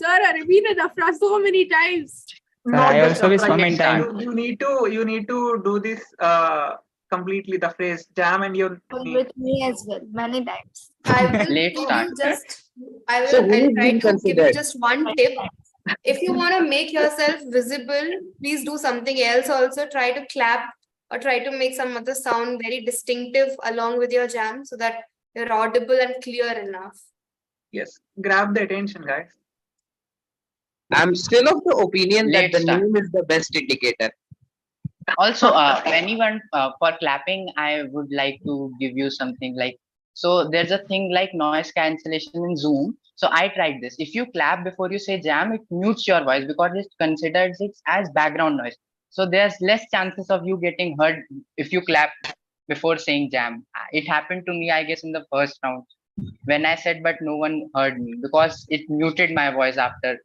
Sir, I repeated Afra so many times. No, I just also wish like moment time. you need to do this completely the phrase jam and your name. With me as well, many times. I will Late give start. you just, I'll So who is try being to give you considered? just one tip. If you want to make yourself visible, please do something else also. Try to clap or try to make some other sound very distinctive along with your jam so that you're audible and clear enough. Yes, grab the attention, guys. I'm still of the opinion that Late the start. name is the best indicator. Also, anyone for clapping, I would like to give you something like, so there's a thing like noise cancellation in Zoom. So I tried this. If you clap before you say jam, it mutes your voice because it considers it as background noise. So there's less chances of you getting heard if you clap before saying jam. It happened to me, I guess, in the first round when I said, but no one heard me because it muted my voice after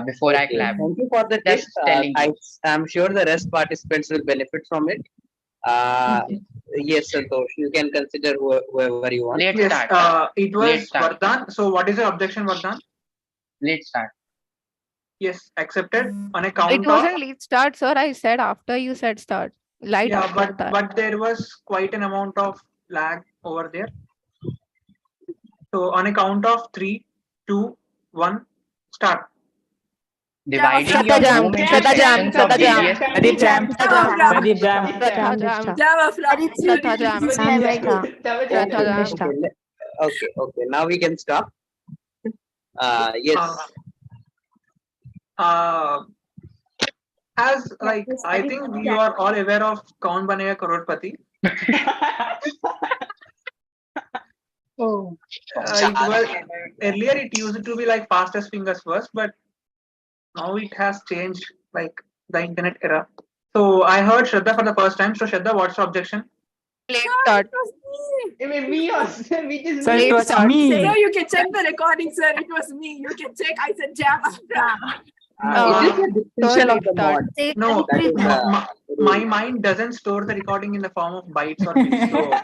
before I Okay, clapped. thank you for the tip. Just telling you. I'm sure the rest participants will benefit from it. Yes, Santosh, you can consider whoever you want. Late Yes, start. it Late was start. Vardhan. So what is your objection, Vardhan? Late start. Yes, accepted on a It count of. wasn't late start, sir. I said after you said start. Light Yeah, after that. but there was quite an amount of lag over there. So on a count of 3, 2, 1, start. Dividing Shraddha your jam, home into Shraddha jam, sections of Shraddha jam, various Pradeep jam. Pradeep jam. Shraddha jam, Shraddha Shraddha jam, Okay, Shraddha jam. okay. Now we can stop. Yes. As like I think you are all aware of Kaun Banega Crorepati. Oh. It was earlier it used to be like fastest fingers first, but now it has changed like the internet era. So I heard Shraddha for the first time. So Shraddha, what's your objection? Late start. Me also. Which is Sir, me. it was me. Sir, you can check the recording, sir. It was me. You can check. I said jam. Is this a distinction of the mod? No, That is my mind doesn't store the recording in the form of bytes or bits. So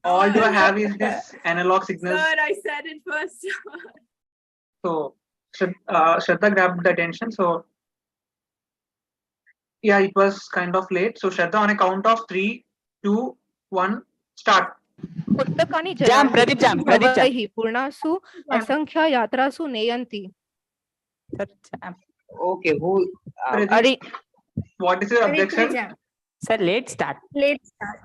all do I have is this analog signals. Sir, I said it first. So Shraddha grabbed the attention. So yeah, it was kind of late. So Shraddha, on a count of 3, 2, 1, start. पुस्तकानि Jam, Pradeep jam, Pradeep jam. भवैः पूर्णासु असंख्य यात्रासु नयन्ति. Okay, who? Pradeep, what is your objection? Sir, late start. Late start.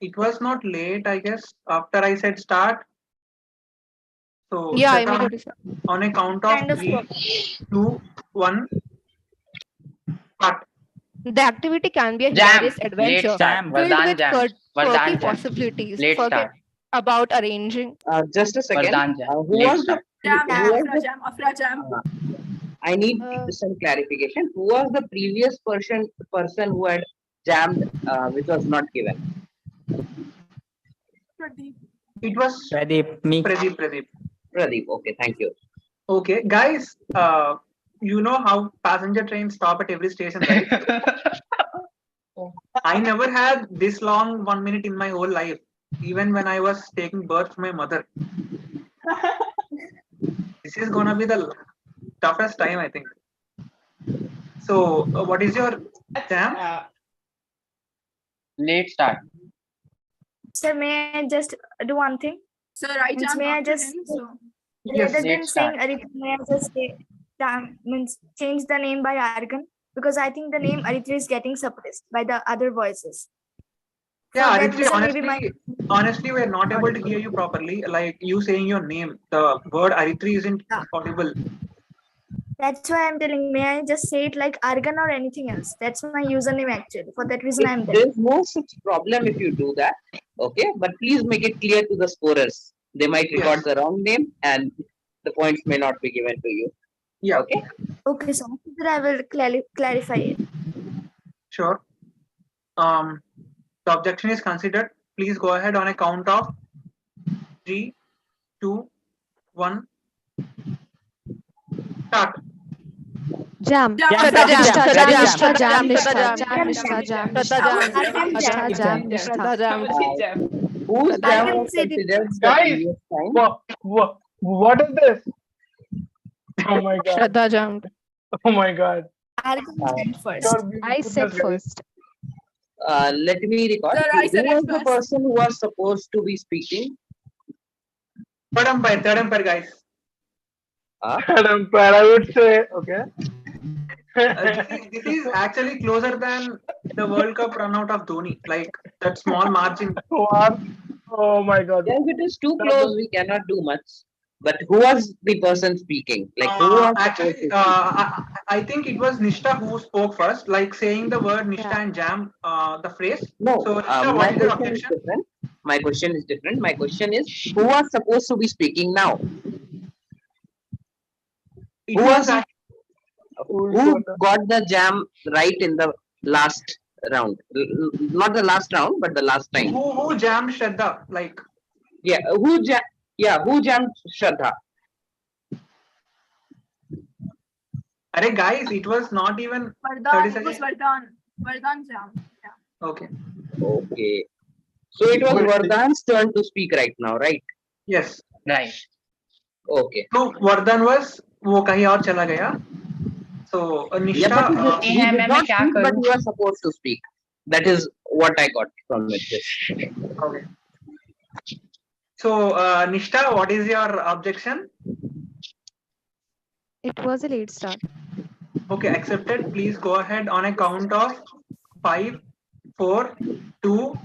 It was not late, I guess. After I said start. So Yeah, Shraddha, immediately, sir. on a count of Kind of 3, 2, 1, start. The activity can be a Jam. hilarious Late adventure start. filled Vardhan with jam. quirky Vardhan jam. possibilities. Late Forget start. about arranging. Just a second. Vardhan jam. Who Late was the? start. Jam, Who was Afra the? jam, Afra jam. I need some clarification. Who was the previous person who had jammed, which was not given? Pradeep. It was Pradeep, me. Pradeep. Pradeep. Okay, thank you. Okay, guys. You know how passenger trains stop at every station, right? I never had this long 1 minute in my whole life, even when I was taking birth from my mother. This is gonna be the toughest time, I think. So, what is your jam? Late start. Sir, may I just do one thing? Sir, I Means jammed may I after just him, so. Yes. rather than Late saying start. Aritra, may I just say means change the name by Argan, because I think the name Aritra is getting suppressed by the other voices. Yeah, For that Aditri, reason, maybe honestly, we're not able to hear you properly. Like you saying your name, the word Aditri isn't audible. that's why I'm telling. May I just say it like Argan or anything else? That's my username actually. For that reason, I'm telling. There's no such problem if you do that. Okay, but please make it clear to the scorers. They might record the wrong name, and the points may not be given to you. Yeah. Okay. Okay, so I will clarify it. Sure. The objection is considered. Please go ahead on a count of 3, 2, 1. Start. Jam. Shraddha jam, Shraddha jam, Nishta Shraddha jam, jam, Shraddha Nishta jam, jam, Shraddha Nishta jam, jam, Shraddha jam, Nishta Shraddha jam. Whose I jam can was say it. considered the Guys, previous time? what is this? Oh my god. Shraddha jumped. Oh my god. I said first. Let me record. Sir, I said Who it was the first. person who was supposed to be speaking? Third umpire, guys. Third umpire, I would say. Okay. This is actually closer than the World Cup run out of Dhoni. Like that small margin. What? Oh my god. Yes, it is too close. We cannot do much. But who was the person speaking? Like who was supposed to speak? I think it was Nishta who spoke first, like saying the word Nishta and jam, the phrase. No, So Nishta, my what is your question is objection? different. My question is different. My question is, who was supposed to be speaking now? Who was who got the jam right in the last round? Not the last round, but the last time. Who jammed Shraddha? Like who jammed Shraddha? Arey guys, it was not even 30 Vardhan, it seconds. was Vardhan. Vardhan jam. Yeah. Okay. Okay. So it was Vardhan's turn to speak right now, right? Yes. Right. Okay. So Vardhan was वो कहीं और चला गया. So Nishta. He did not speak, but he was supposed to speak. That is what I got from it. Okay. So Nishta, what is your objection? It was a late start. Okay, accepted. Please go ahead on a count of 5, 4, 2,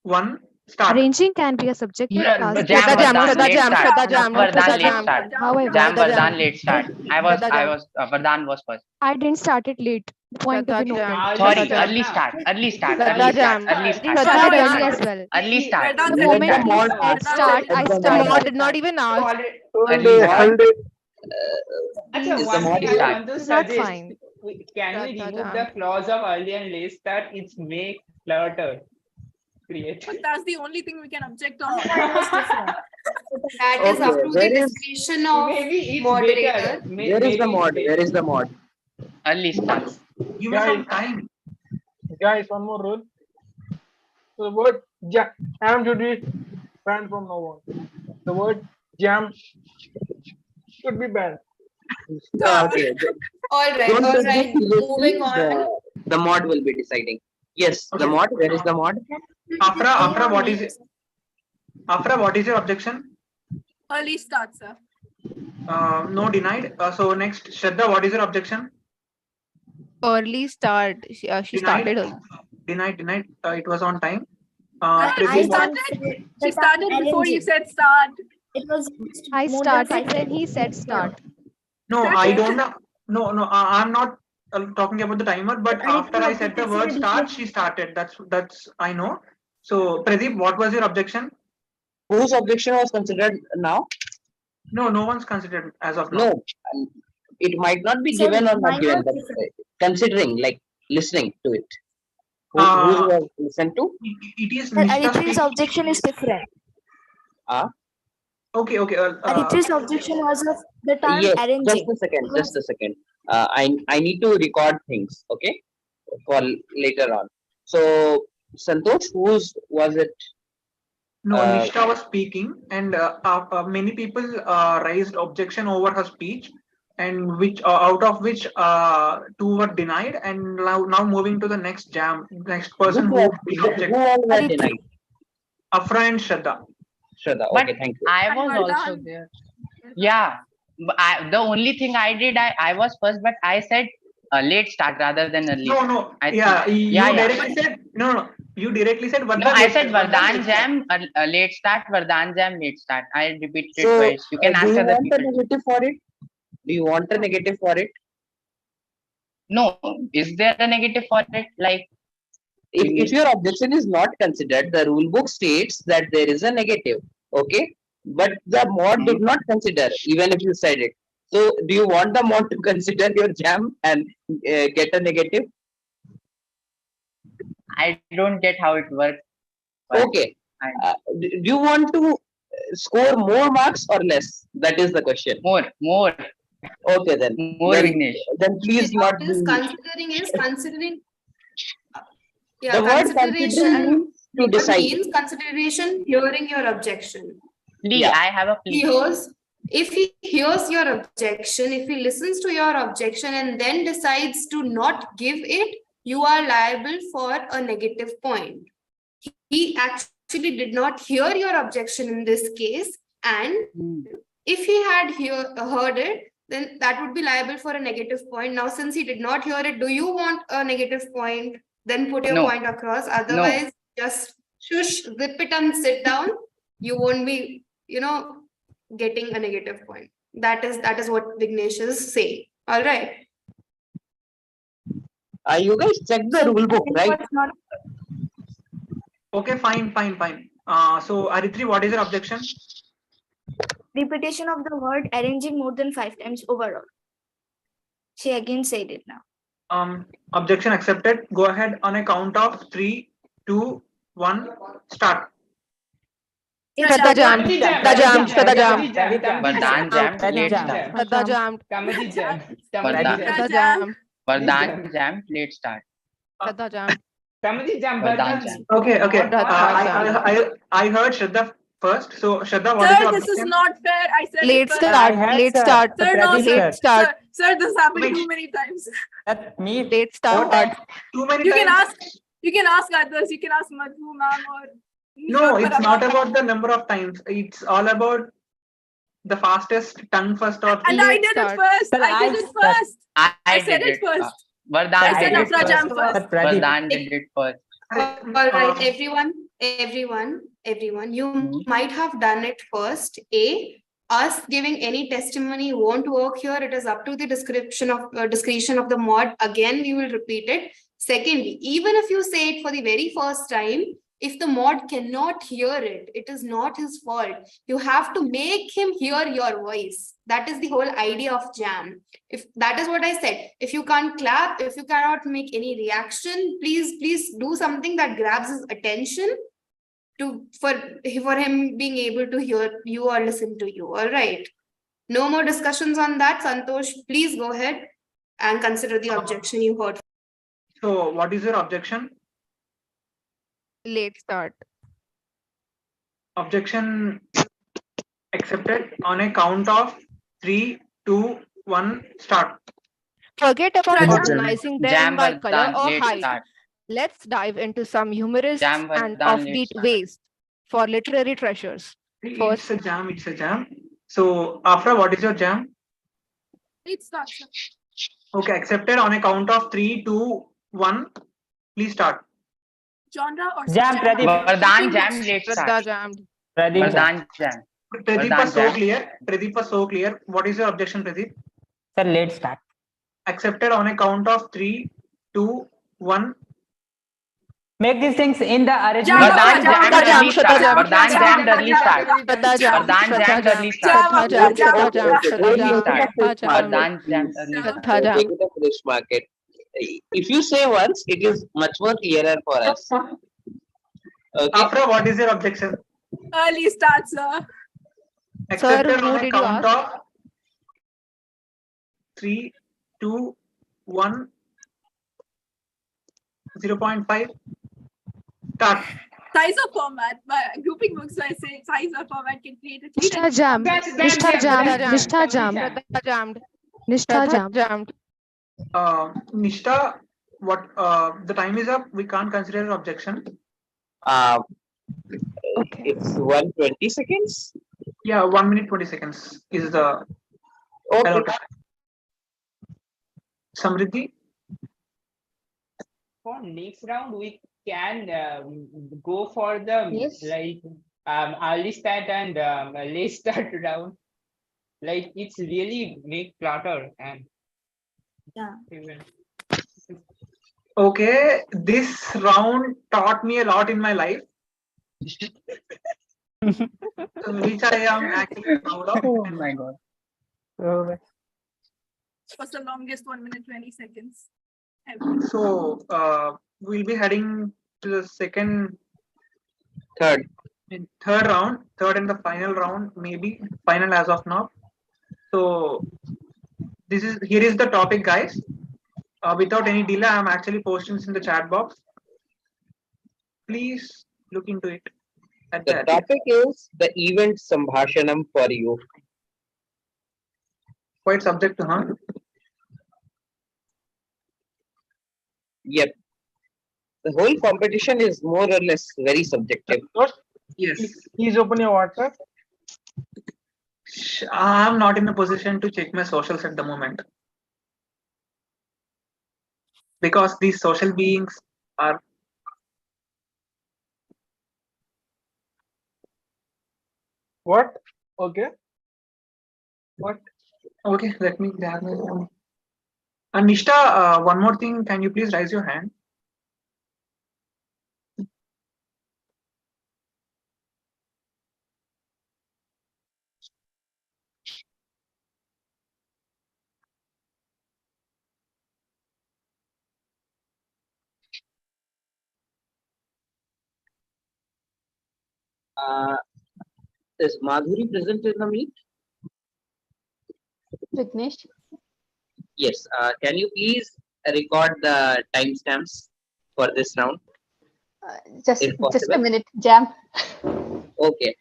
1. Start. Arranging can be a subjective task. Jam Vardhan late start. However, Jam Vardhan late start. Vardhan was first. I didn't start it late. Point to be noted. Sorry, early start. Early start. Started early as well. Early start. The moment he said start, I started. Mod did not even ask. Actually, Is the one mod thing I start? want to It's not suggest, fine. can we remove the clause of early and late start? It's make clutter. Create. But that's the only thing we can object on. That is up to the discretion of Maybe it's moderator. better. Where is the mod? Where is the mod? Early start. Give me some time. Guys, one more rule. So the word jam should be banned from now on. The word jam should be banned. Okay. All right, Don't all take right. it seriously. Moving on. The mod will be deciding. Yes, the mod. Where is the mod? Afra, what is it? Afra, what is your objection? Early start, sir. No denied. So next, Shraddha, what is your objection? Early start. She started early. Denied. It was on time. She started before you said start. It was. I started when he said start. No, I don't know. No, I'm not talking about the timer, but after I said the word start, she started. That's I know. So Pradeep, what was your objection? Whose objection was considered now? No one's considered as of now. No, it might not be given or not given, but considering, like listening to it. Who was listened to? It is Aritri's objection is different. Okay. Aritri's objection was of the time Yes, arranging. just a second. I need to record things, okay, for later on. So Santosh, whose was it? No, Nishta was speaking, and many people raised objection over her speech, and which out of which 2 were denied, and now moving to the next person who objected. Who were denied? Afra and Shraddha. Okay, thank you. I was also there. Yeah. But the only thing I did, I was first, but I said late start rather than early. No. Directly said no. You directly said Vardhan. No, I said Vardhan jam late start, Vardhan jam late start. I repeated it twice. You can ask other people. Do you want a negative for it? Do you want a negative for it? No. Is there a negative for it? Like, if your objection is not considered, the rule book states that there is a negative. Okay, but the mod did not consider, even if you said it. So, do you want the mod to consider your jam and get a negative? I don't get how it works. Okay. Do you want to score more marks or less? That is the question. More. Okay, then. More, Vignesh. Then please not. Considering. Yeah, The word consideration to decide. means consideration hearing your objection. Lee, I have a plea. If he hears your objection, if he listens to your objection and then decides to not give it, you are liable for a negative point. He actually did not hear your objection in this case, and if he had heard it, then that would be liable for a negative point. Now, since he did not hear it, do you want a negative point? Then put your No. point across. Otherwise, just shush, zip it and sit down. You won't be, getting a negative point. That is what Vignesh is saying. All right. You guys check the rule book, right? Okay, fine. So Aritri, what is your objection? Repetition of the word arranging more than 5 times overall. She again said it now. Objection accepted. Go ahead on a count of 3, 2, 1, start. Shraddha jammed. Shraddha jammed. Shraddha jammed. Vardhan jammed. Late start. Shraddha jammed. Kamaji jam. Shraddha jammed. Vardhan jammed. Late start. Shraddha jammed. Kamaji jam. Vardhan jammed. Okay. Shraddha I heard Shraddha first. So Shraddha, what is your Sir, this is objection? not fair. I said Late it first. start. Late start. Sir, no, Late sir. start. Sir, this happened too many times. That's me. Late start. Too many You times. can ask others. You can ask Madhu, ma'am, or No, it's not about the number of times. It's all about the fastest tongue first or. And I did it first. I did it first. I said did it first. Vardhan I said did it Afra jam first. first. Vardhan did it first. All right, everyone, you might have done it first. Us giving any testimony won't work here. It is up to the discretion of the mod. Again, we will repeat it. Secondly, even if you say it for the very first time, if the mod cannot hear it, it is not his fault. You have to make him hear your voice. That is the whole idea of jam. If that is what I said, if you can't clap, if you cannot make any reaction, please do something that grabs his attention for him being able to hear you or listen to you. All right. No more discussions on that. Santosh, please go ahead and consider the objection you heard. So what is your objection? Late start. Objection accepted on a count of 3, 2, 1, start. Forget about Jam. organizing them Jam by Vardhan, color or late height. start. Let's dive into some humorous Jam and Vardhan, late offbeat start. ways for literary treasures. It's a jam. So Afra, what is your jam? It starts. Okay, accepted on a count of 3, 2, 1. Please start. Genre or Jam, Pradeep. Vardhan jammed. Late Shraddha start. jammed. Pradeep. Vardhan jammed. Pradeep was so clear. Pradeep was so clear. What is your objection, Pradeep? Sir, late start. Accepted on a count of 3, 2, 1. Make these things in the original. Vardhan jammed early start. Vardhan jammed early start. Shraddha jammed. Vardhan jammed early start. Shraddha jammed. Shraddha jammed. Early start. Shraddha jammed. Vardhan jammed early start. Shraddha jammed. Take it up this market. If you say once, it is much more clearer for us. Okay. Afra, what is your objection? early start, sir. Accepted who on a did you count ask? of 3, 2, 1, 0.5. Start. Size of format. By grouping books, I say size of format can create a Nishtha jammed. Nishtha jammed. Nishtha jammed. Shraddha jammed. Nishtha Shraddha jammed. jammed. Nishtha, what the time is up. We can't consider an objection. It's 120 seconds. Yeah, 1 minute 20 seconds is the allotted. Samriddhi? For next round, we can go for the early start and late start round. Like it's really make clutter and Okay, this round taught me a lot in my life, which I am actually proud of. Oh my god. What's the longest 1 minute 20 seconds ever? So we'll be heading to the Third round, third and the final round, maybe final as of now. So here is the topic, guys. Without any delay, I'm actually posting this in the chat box. Please look into it. The topic is the event Sambhashanam for you. Quite subjective, huh? Yep. The whole competition is more or less very subjective. Yes. Please open your WhatsApp. I'm not in a position to check my socials at the moment. Because these social beings are What? Okay. What? okay. Let me grab my phone. And Nishta, one more thing. Can you please raise your hand? Is Madhuri present in the meet? Vignesh, Yes. Can you please record the timestamps for this round? just If a possible. minute. Jam. Okay.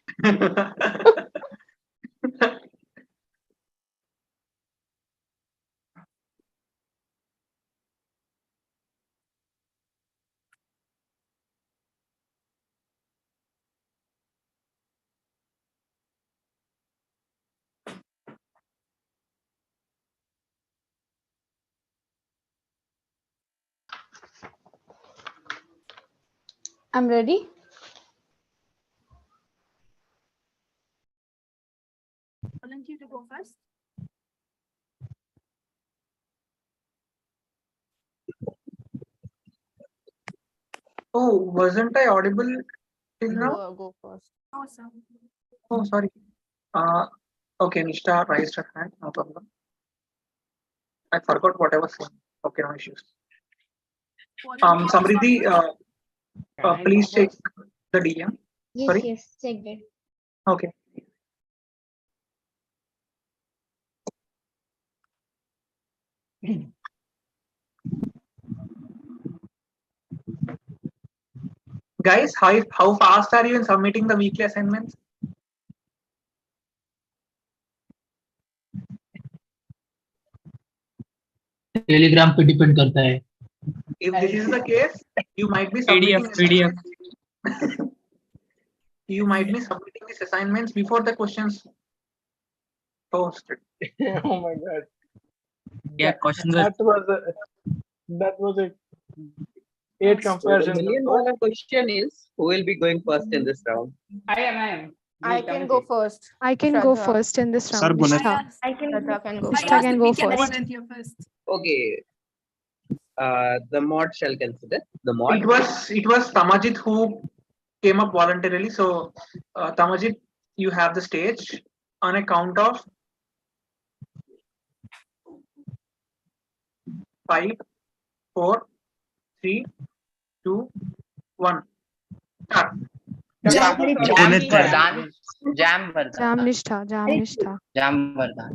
I'm ready. Volunteer to go first. Oh, wasn't I audible till now? Go first. Oh, sir. Oh, sorry. Okay, Nishta raised her hand. No problem. I forgot what I was saying. Okay, no issues. Samriddhi, please check the DM. Yes, Sorry. yes, checked it. Okay. Guys, how fast are you in submitting the weekly assignments? Telegram पे depend करता है. If this is the case, you might be PDF, submitting PDF. you might be submitting these assignments before the questions posted. Oh my god. Yeah, questions are That was a 8 So the comparison. $1,000,000 question is, who will be going first in this round? I am. I can go first. I can go Shraddha. first in this Sir, round. Gunesh. Nishtha. I can. Shraddha can go I first. Nishtha asked can if go we can first. volunteer first. Okay. The mod shall consider. The mod. It was Tamajit who came up voluntarily. So Tamajit, you have the stage on a count of 5, 4, 3, 2, 1. Start. Jam Vardhan. Jam Vardhan. Jam Nishtha. Jam Nishtha. Jam Vardhan.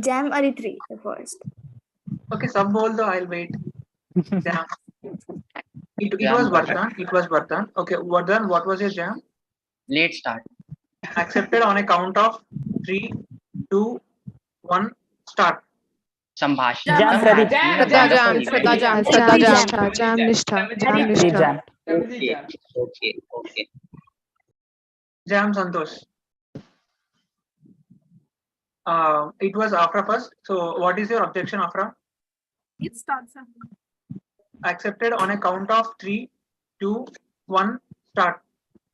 Jam Aritri the first. Okay, sub bol do, I'll wait. Jam. It Jam was Vardhan. Vardhan. It was Vardhan. Okay, Vardhan, what was your jam? Late start. Accepted on a count of 3, 2, 1. Start. Sambhashanam. Jam Pradeep. Shraddha Jam. Shraddha Jam. Shraddha Shraddha Jam. Nishtha. Jam Nishtha. Jam Pradeep Nishtha. Jam. Okay. Jam Santosh. It was Afra first. So, what is your objection, Afra? It starts. Accepted on a count of 3, 2, 1. Start.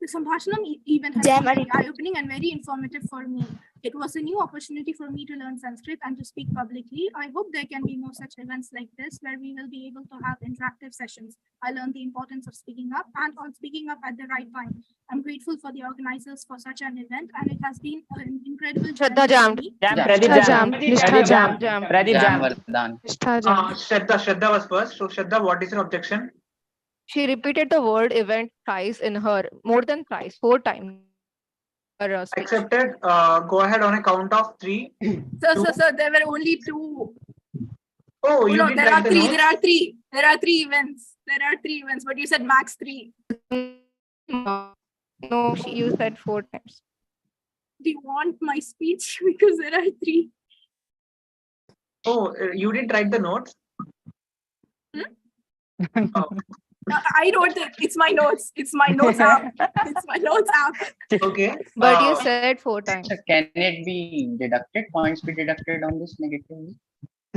The Sambhashanam event has Jam been very Aritri. eye-opening and very informative for me. It was a new opportunity for me to learn Sanskrit and to speak publicly. I hope there can be more such events like this where we will be able to have interactive sessions. I learned the importance of speaking up and on speaking up at the right time. I'm grateful for the organizers for such an event, and it has been an incredible journey Shraddha Jam. for me. Jam Jam. Pradeep Nishtha Jam. Jam. Nishtha Jam. Jam. Pradeep Jam Jam. Vardhan. Nishtha Jam. Shraddha was first. So, Shraddha, what is your objection? She repeated the word event thrice in her, more than thrice, 4 times. Her speech. Accepted. Go ahead on a count of 3. Sir, there were only 2. Oh, you no, did there write are the 3. notes? There are 3 events. But you said max 3. No, you said 4 times. Do you want my speech? Because there are 3. Oh, you didn't write the notes? Oh. I wrote it. It's my notes. It's my notes app. It's my notes app. Okay. But you said 4 times. So can it be deducted? Points be deducted on this negatively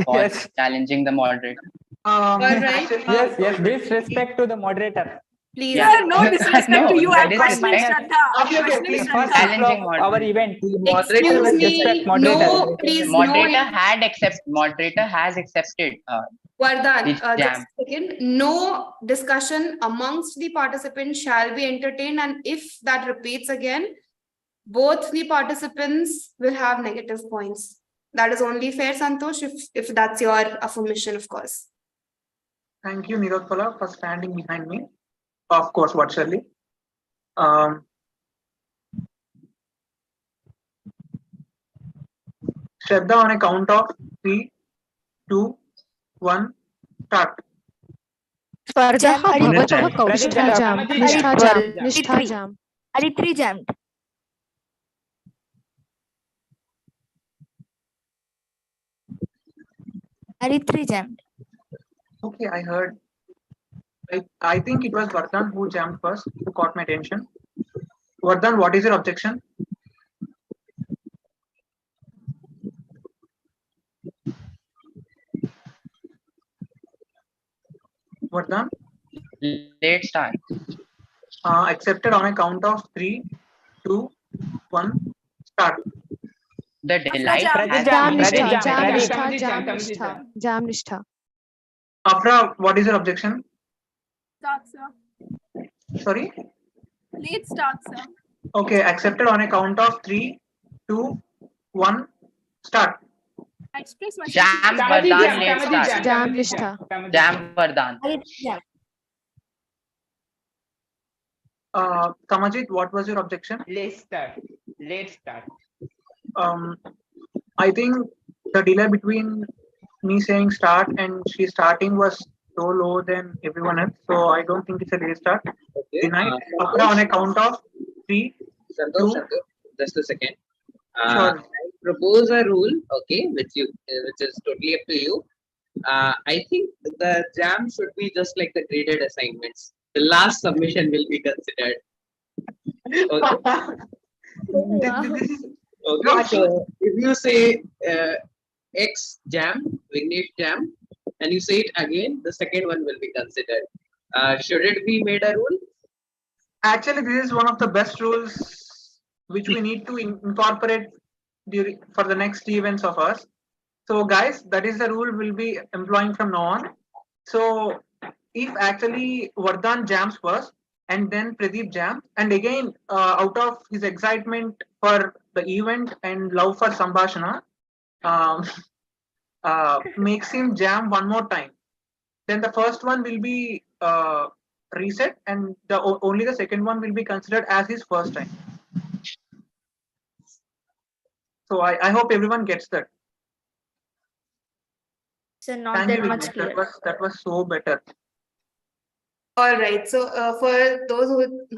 for Yes. challenging the moderator? Alright. Actually, Yes, disrespect to the moderator. Please. Yeah, no disrespect No, to you. that I'm is questioning respect. Shraddha. Okay, okay, Questioning please. Shraddha. First Challenging rule of our moderator. event. Excuse Always me. respect moderator. No, please, Moderator no. has accepted Vardhan, the just jam. a second. No discussion amongst the participants shall be entertained, and if that repeats again, both the participants will have negative points. That is only fair, Santosh, if that's your affirmation, of course. Thank you, Nirotpala, for standing behind me. Of course, virtually. Shraddha, on a count of 3, 2, 1, start. स्पर्धः भवतः Jam. कौशलं निष्ठा जाम Aritri jammed. Aritri jammed. Okay, I heard. I think it was Vardhan who jammed first, who caught my attention. Vardhan, what is your objection? Vardhan? Late start. Accepted on a count of 3, 2, 1, start. The delight जाम निष्ठा Afra, what is your objection? Start, sir. Sorry? Late start, sir. Okay, accepted on a count of 3, 2, 1, start. I express my Jam Vardhan late start. जाम निष्ठा Jam Vardhan. Kamajit, what was your objection? Late start. Late start. I think the delay between me saying start and she starting was so low than everyone else, so I don't think it's a late start. Okay. Denied. Afra, on a count of 3, Santosh, 2, just a second. Sure. I propose a rule, okay, which is totally up to you. I think the jam should be just like the graded assignments. The last submission will be considered. Okay. Okay, so if you say X jam, Vignesh jam, and you say it again, the second one will be considered. Should it be made a rule? Actually, this is one of the best rules which we need to incorporate for the next events of us. So guys, that is the rule we'll be employing from now on. So if actually Vardhan jams first and then Pradeep jams, and again out of his excitement for the event and love for Sambhashana, makes him jam one more time, then the first one will be reset and only the second one will be considered as his first time. So I hope everyone gets that. So not Thank that you, much Vignesh. clear. That was so better. All right. So for those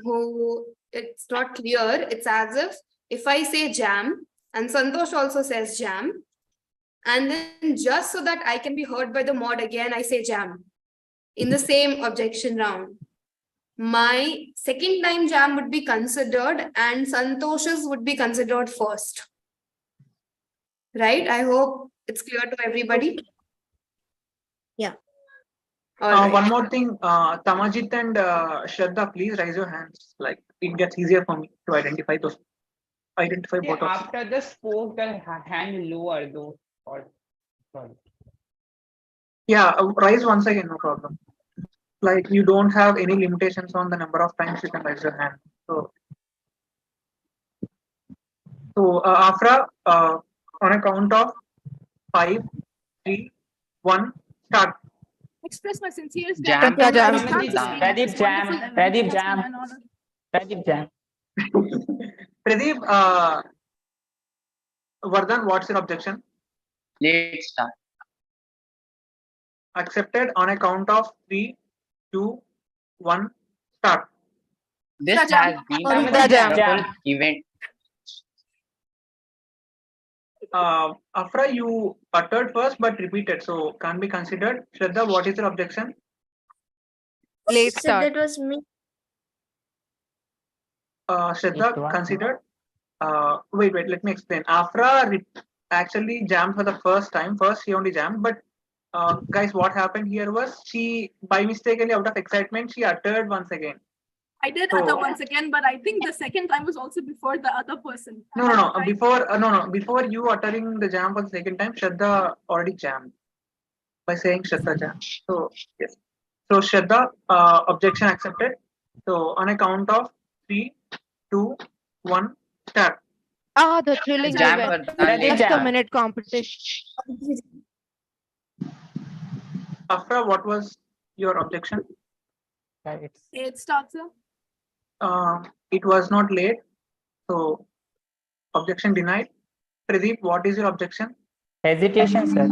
who it's not clear, it's as if I say jam and Santosh also says jam, and then just so that I can be heard by the mod again, I say jam in the same objection round. My second time jam would be considered and Santosh's would be considered first. Right? I hope it's clear to everybody. Yeah. One more thing, Tamajit and Shraddha, please raise your hands. Like it gets easier for me to identify both of you. After the spoke, the hand lower though. Sorry. Yeah, raise once again, no problem. Like you don't have any limitations on the number of times you can raise your hand. So Afra, on a count of 5, 3, 1, start. Express my sincerest Jam. gratitude. Pradeep jam. Pradeep jam. Pradeep jam. Pradeep, Vardhan, what's your objection? Late start. Accepted on a count of 3, 2, 1, start. This has been a wonderful event. Afra, you uttered first but repeated, so can't be considered. Shraddha, what is your objection? Late Said start. that was me. Shraddha, considered. Wait, let me explain. Afra actually jammed for the first time. First, she only jammed, but guys, what happened here was she, by mistakenly, out of excitement, she uttered once again. I did utter once again, but I think the second time was also before the other person. No. Before you uttering the jam for the second time, Shraddha already jammed by saying Shraddha jam. So yes. So Shraddha, objection accepted. So on a count of 3, 2, 1, start. The thrilling Jam event. Vardhan late Just a start. minute competition. Afra, what was your objection? It starts. It was not late. So objection denied. Pradeep, what is your objection? Hesitation, sir.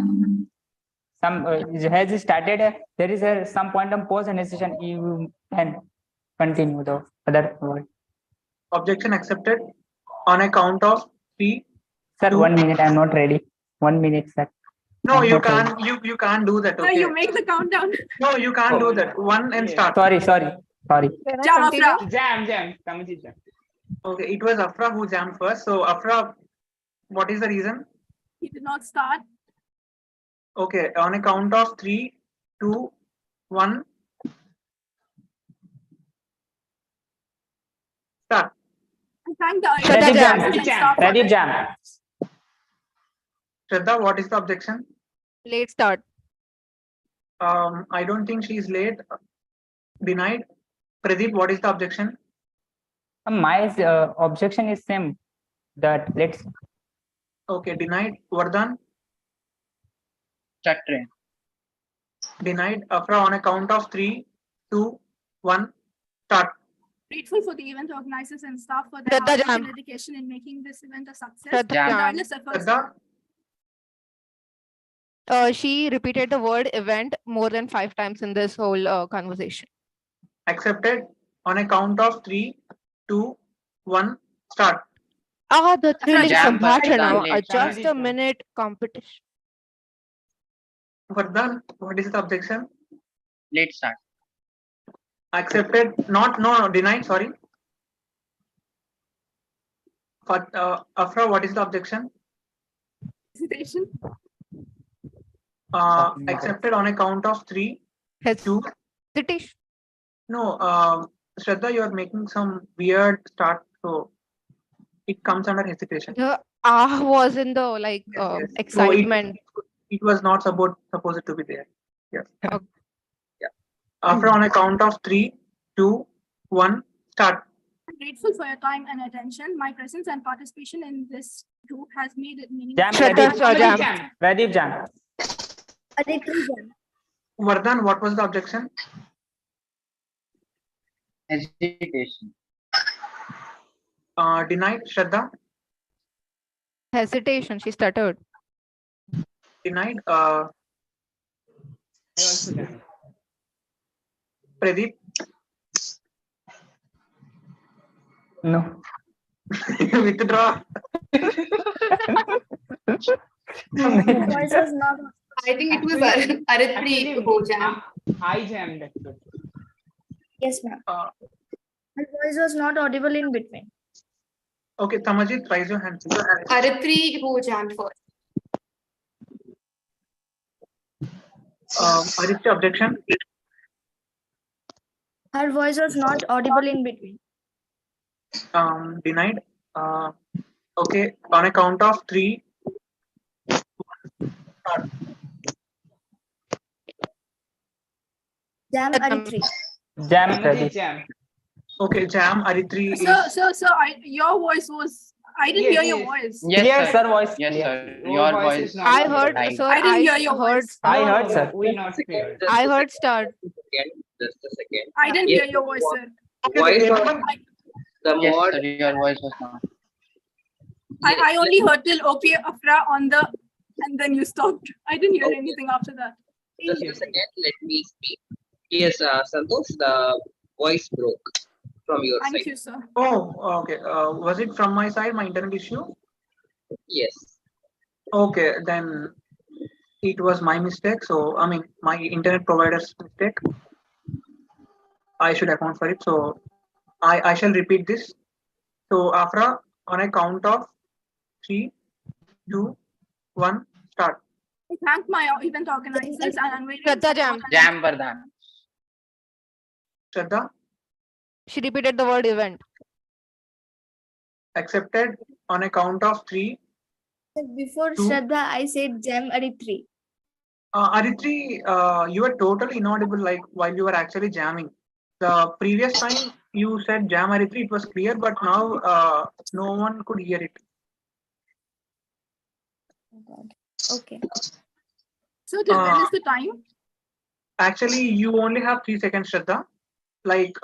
Some has started. There is some point of pause and hesitation. You can continue the other word. Objection accepted. On a count of 3. Sir, 2, 1 minute. I'm not ready. 1 minute, sir. No, I'm you not ready. can't. You can't do that. No, Okay. you make the countdown. No, you can't do that. 1 and start. Sorry. Jam, Afra. Jam. Kamaji jam. Okay, it was Afra who jammed first. So Afra, what is the reason? He did not start. Okay, on a count of 3, 2, 1, start. I thank the Pradeep jam. Shraddha, what is the objection? Late start. I don't think she is late. Denied. Pradeep, what is the objection? My objection is same. That let's. Okay, denied. Vardhan? Start train. Denied. Afra, on a count of 3, 2, 1, start. Grateful for the event organizers and staff for their hard work and dedication in making this event a success. Regardless efforts. She repeated the word event more than 5 times in this whole conversation. Accepted. On a count of 3, 2, 1, start. The thrilling Jam SAMBHASHANAM, Vardhan late just start. a minute competition. Vardhan, what is the objection? Late start. Accepted. No, denied. Sorry. Afra, what is the objection? Hesitation. Accepted on a count of 3, 2. Hesitation. No, Shraddha, you are making some weird start, so it comes under hesitation. The was in the like excitement. So it was not supposed to be there. Yes. Okay. Yeah. After on a count of 3, 2, 1, start. I'm grateful for your time and attention. My presence and participation in this group has made it meaningful. Jam. Pradeep jam. Vardhan, what was the objection? Hesitation. Denied. Shraddha? Hesitation. She stuttered. Denied. Pradeep? No. Withdraw. Voice was not. I think it was Aritri who jammed. I jammed. Yes, ma'am. My voice was not audible in between. Okay, Tamajit, raise your hand. Aritri who jammed first. Aditya, objection? Her voice was not audible in between. Denied. Okay, on a count of 3. Jam Aritri. Jam Pradeep. Okay, jam Aritri. Sir, your voice was. I didn't hear your voice. Yes, sir. Voice. Yes, sir. Your voice. I heard, sir. I didn't hear your voice. I heard, sir. We not clear. I heard start. Just a second. I didn't hear your voice, sir. Voice of the Yes, mod. sir. Your voice was not. I only heard till okay, Afra on the, and then you stopped. I didn't hear anything after that. Just a second. Let me speak. Yes, Santosh, the voice broke from your side. Thank you, sir. Oh, okay. Was it from my side, my internet issue? Yes. Okay, then it was my mistake. So, I mean, my internet provider's mistake. I should account for it. So, I shall repeat this. So, Afra, on a count of 3, 2, 1, start. I thank my event organizers and unwavering Shraddha Jam. Jam Vardhan. Shraddha, She repeated the word event. accepted on a count of 3. Before 2. Shraddha, I said Jam Aritri. Aritri, you were totally inaudible like while you were actually jamming. The previous time you said jam Aritri, it was clear, but now no one could hear it. Okay. So till when is the time? Actually, you only have 3 seconds, Shraddha. Like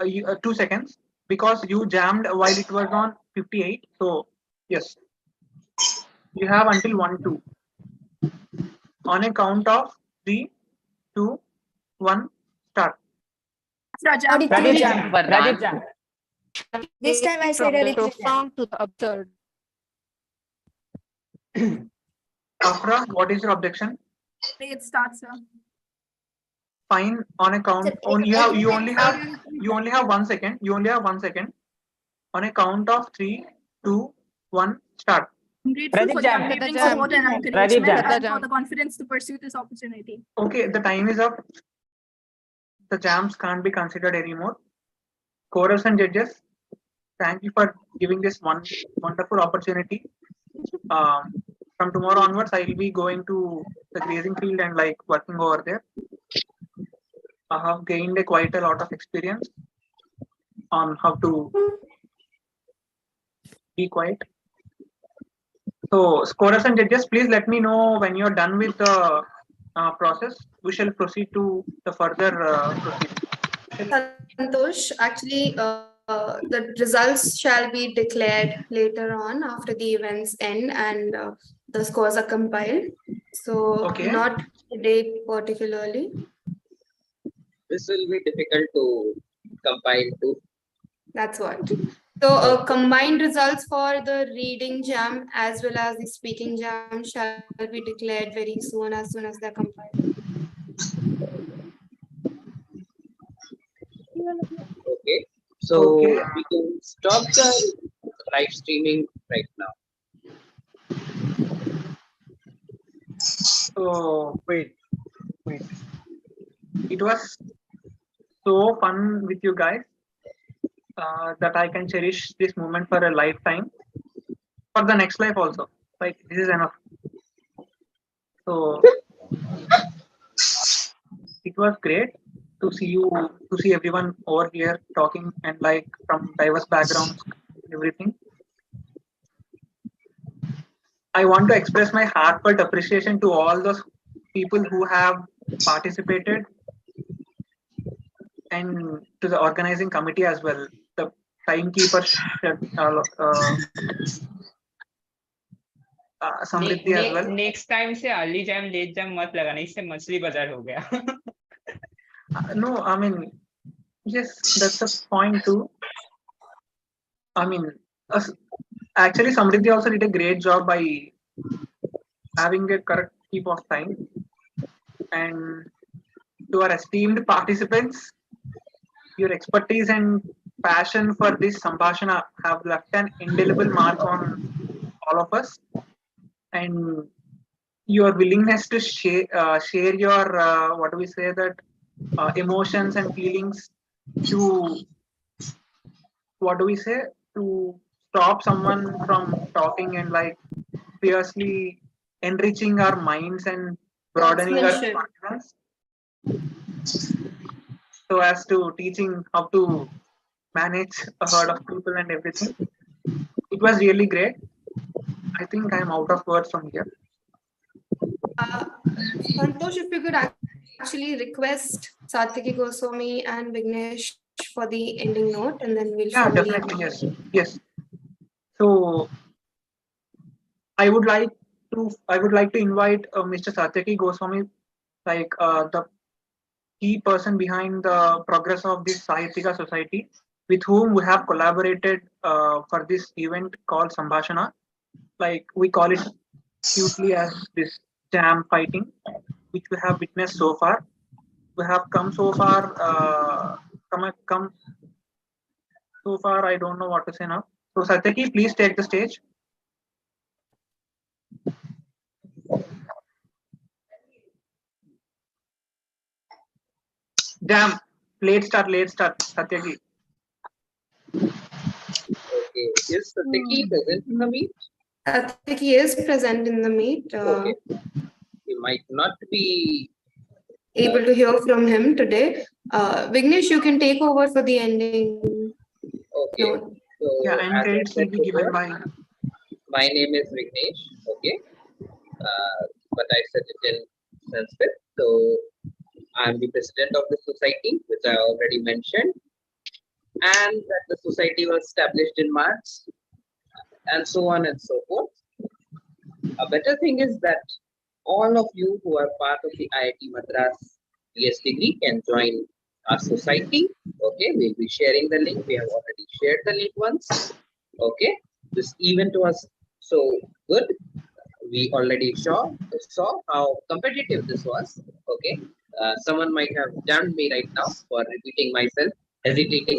2 seconds, because you jammed while it was on 58. So yes, you have until 1, 2. On a count of 3, 2, 1, start. Pradeep Jam. Vardhan. Pradeep Jam. This time I said From the Aritri. profound to the absurd. Afra, what is your objection? It starts, sir. Fine. On a count, you only have 1 second. You only have 1 second. On a count of 3, 2, 1, start. I'm grateful for the unwavering support and encouragement and for the confidence to pursue this opportunity. Okay, the time is up. The jams can't be considered anymore. Chorus and judges, thank you for giving this wonderful opportunity. From tomorrow onwards, I will be going to the grazing field and like working over there. I have gained quite a lot of experience on how to be quiet. So, scorers and judges, please let me know when you're done with the process. We shall proceed to the further proceedings. Santosh, actually, the results shall be declared later on after the events end and the scores are compiled. So, not today particularly. This will be difficult to compile too. That's what. So, combined results for the reading jam as well as the speaking jam shall be declared very soon as they're compiled. Okay, so we can stop the live streaming right now. So wait. It was so fun with you guys that I can cherish this moment for a lifetime, for the next life also. Like this is enough. So it was great to see everyone over here talking and like from diverse backgrounds, everything. I want to express my heartfelt appreciation to all those people who have participated and to the organizing committee as well. The timekeeper, Samriddhi as well. Next time से early jam late jam मत लगाना, इससे मछली बाजार हो गया. No, I mean, yes, that's the point too. I mean, actually, Samriddhi also did a great job by having a correct keep of time. And to our esteemed participants, your expertise and passion for this Sambhashana have left an indelible mark on all of us. And your willingness to share your what do we say that emotions and feelings to what do we say to stop someone from talking and like fiercely enriching our minds and broadening our confidence so as to teaching how to manage a herd of people and everything. It was really great. I think I'm out of words from here. Santosh, if you could actually request Satyaki Goswami and Vignesh for the ending note, and then we'll. Yeah, definitely. Yes. So I would like to invite Mr. Satyaki Goswami, like the key person behind the progress of this Sahitika Society, with whom we have collaborated for this event called Sambhashana. Like we call it cutely as this jam fighting, which we have witnessed so far. We have come so far, come so far. I don't know what to say now. So Satyaki, please take the stage. Jam, late start, Satyaki. Okay, is Satyaki present in the meet? Satyaki is present in the meet. Okay. He might not be able to hear from him today. Vignesh, you can take over for the ending. okay. note. So Yeah, and as I credits said will be given before, by. my name is Vignesh. Okay, but I said it in Sanskrit. So I'm the president of the society, which I already mentioned, and that the society was established in March, and so on and so forth. A better thing is that all of you who are part of the IIT Madras PS degree can join our society. Okay, we'll be sharing the link. We have already shared the link once. Okay, this event was so good. We already saw how competitive this was. Okay, someone might have damned me right now for repeating myself, hesitating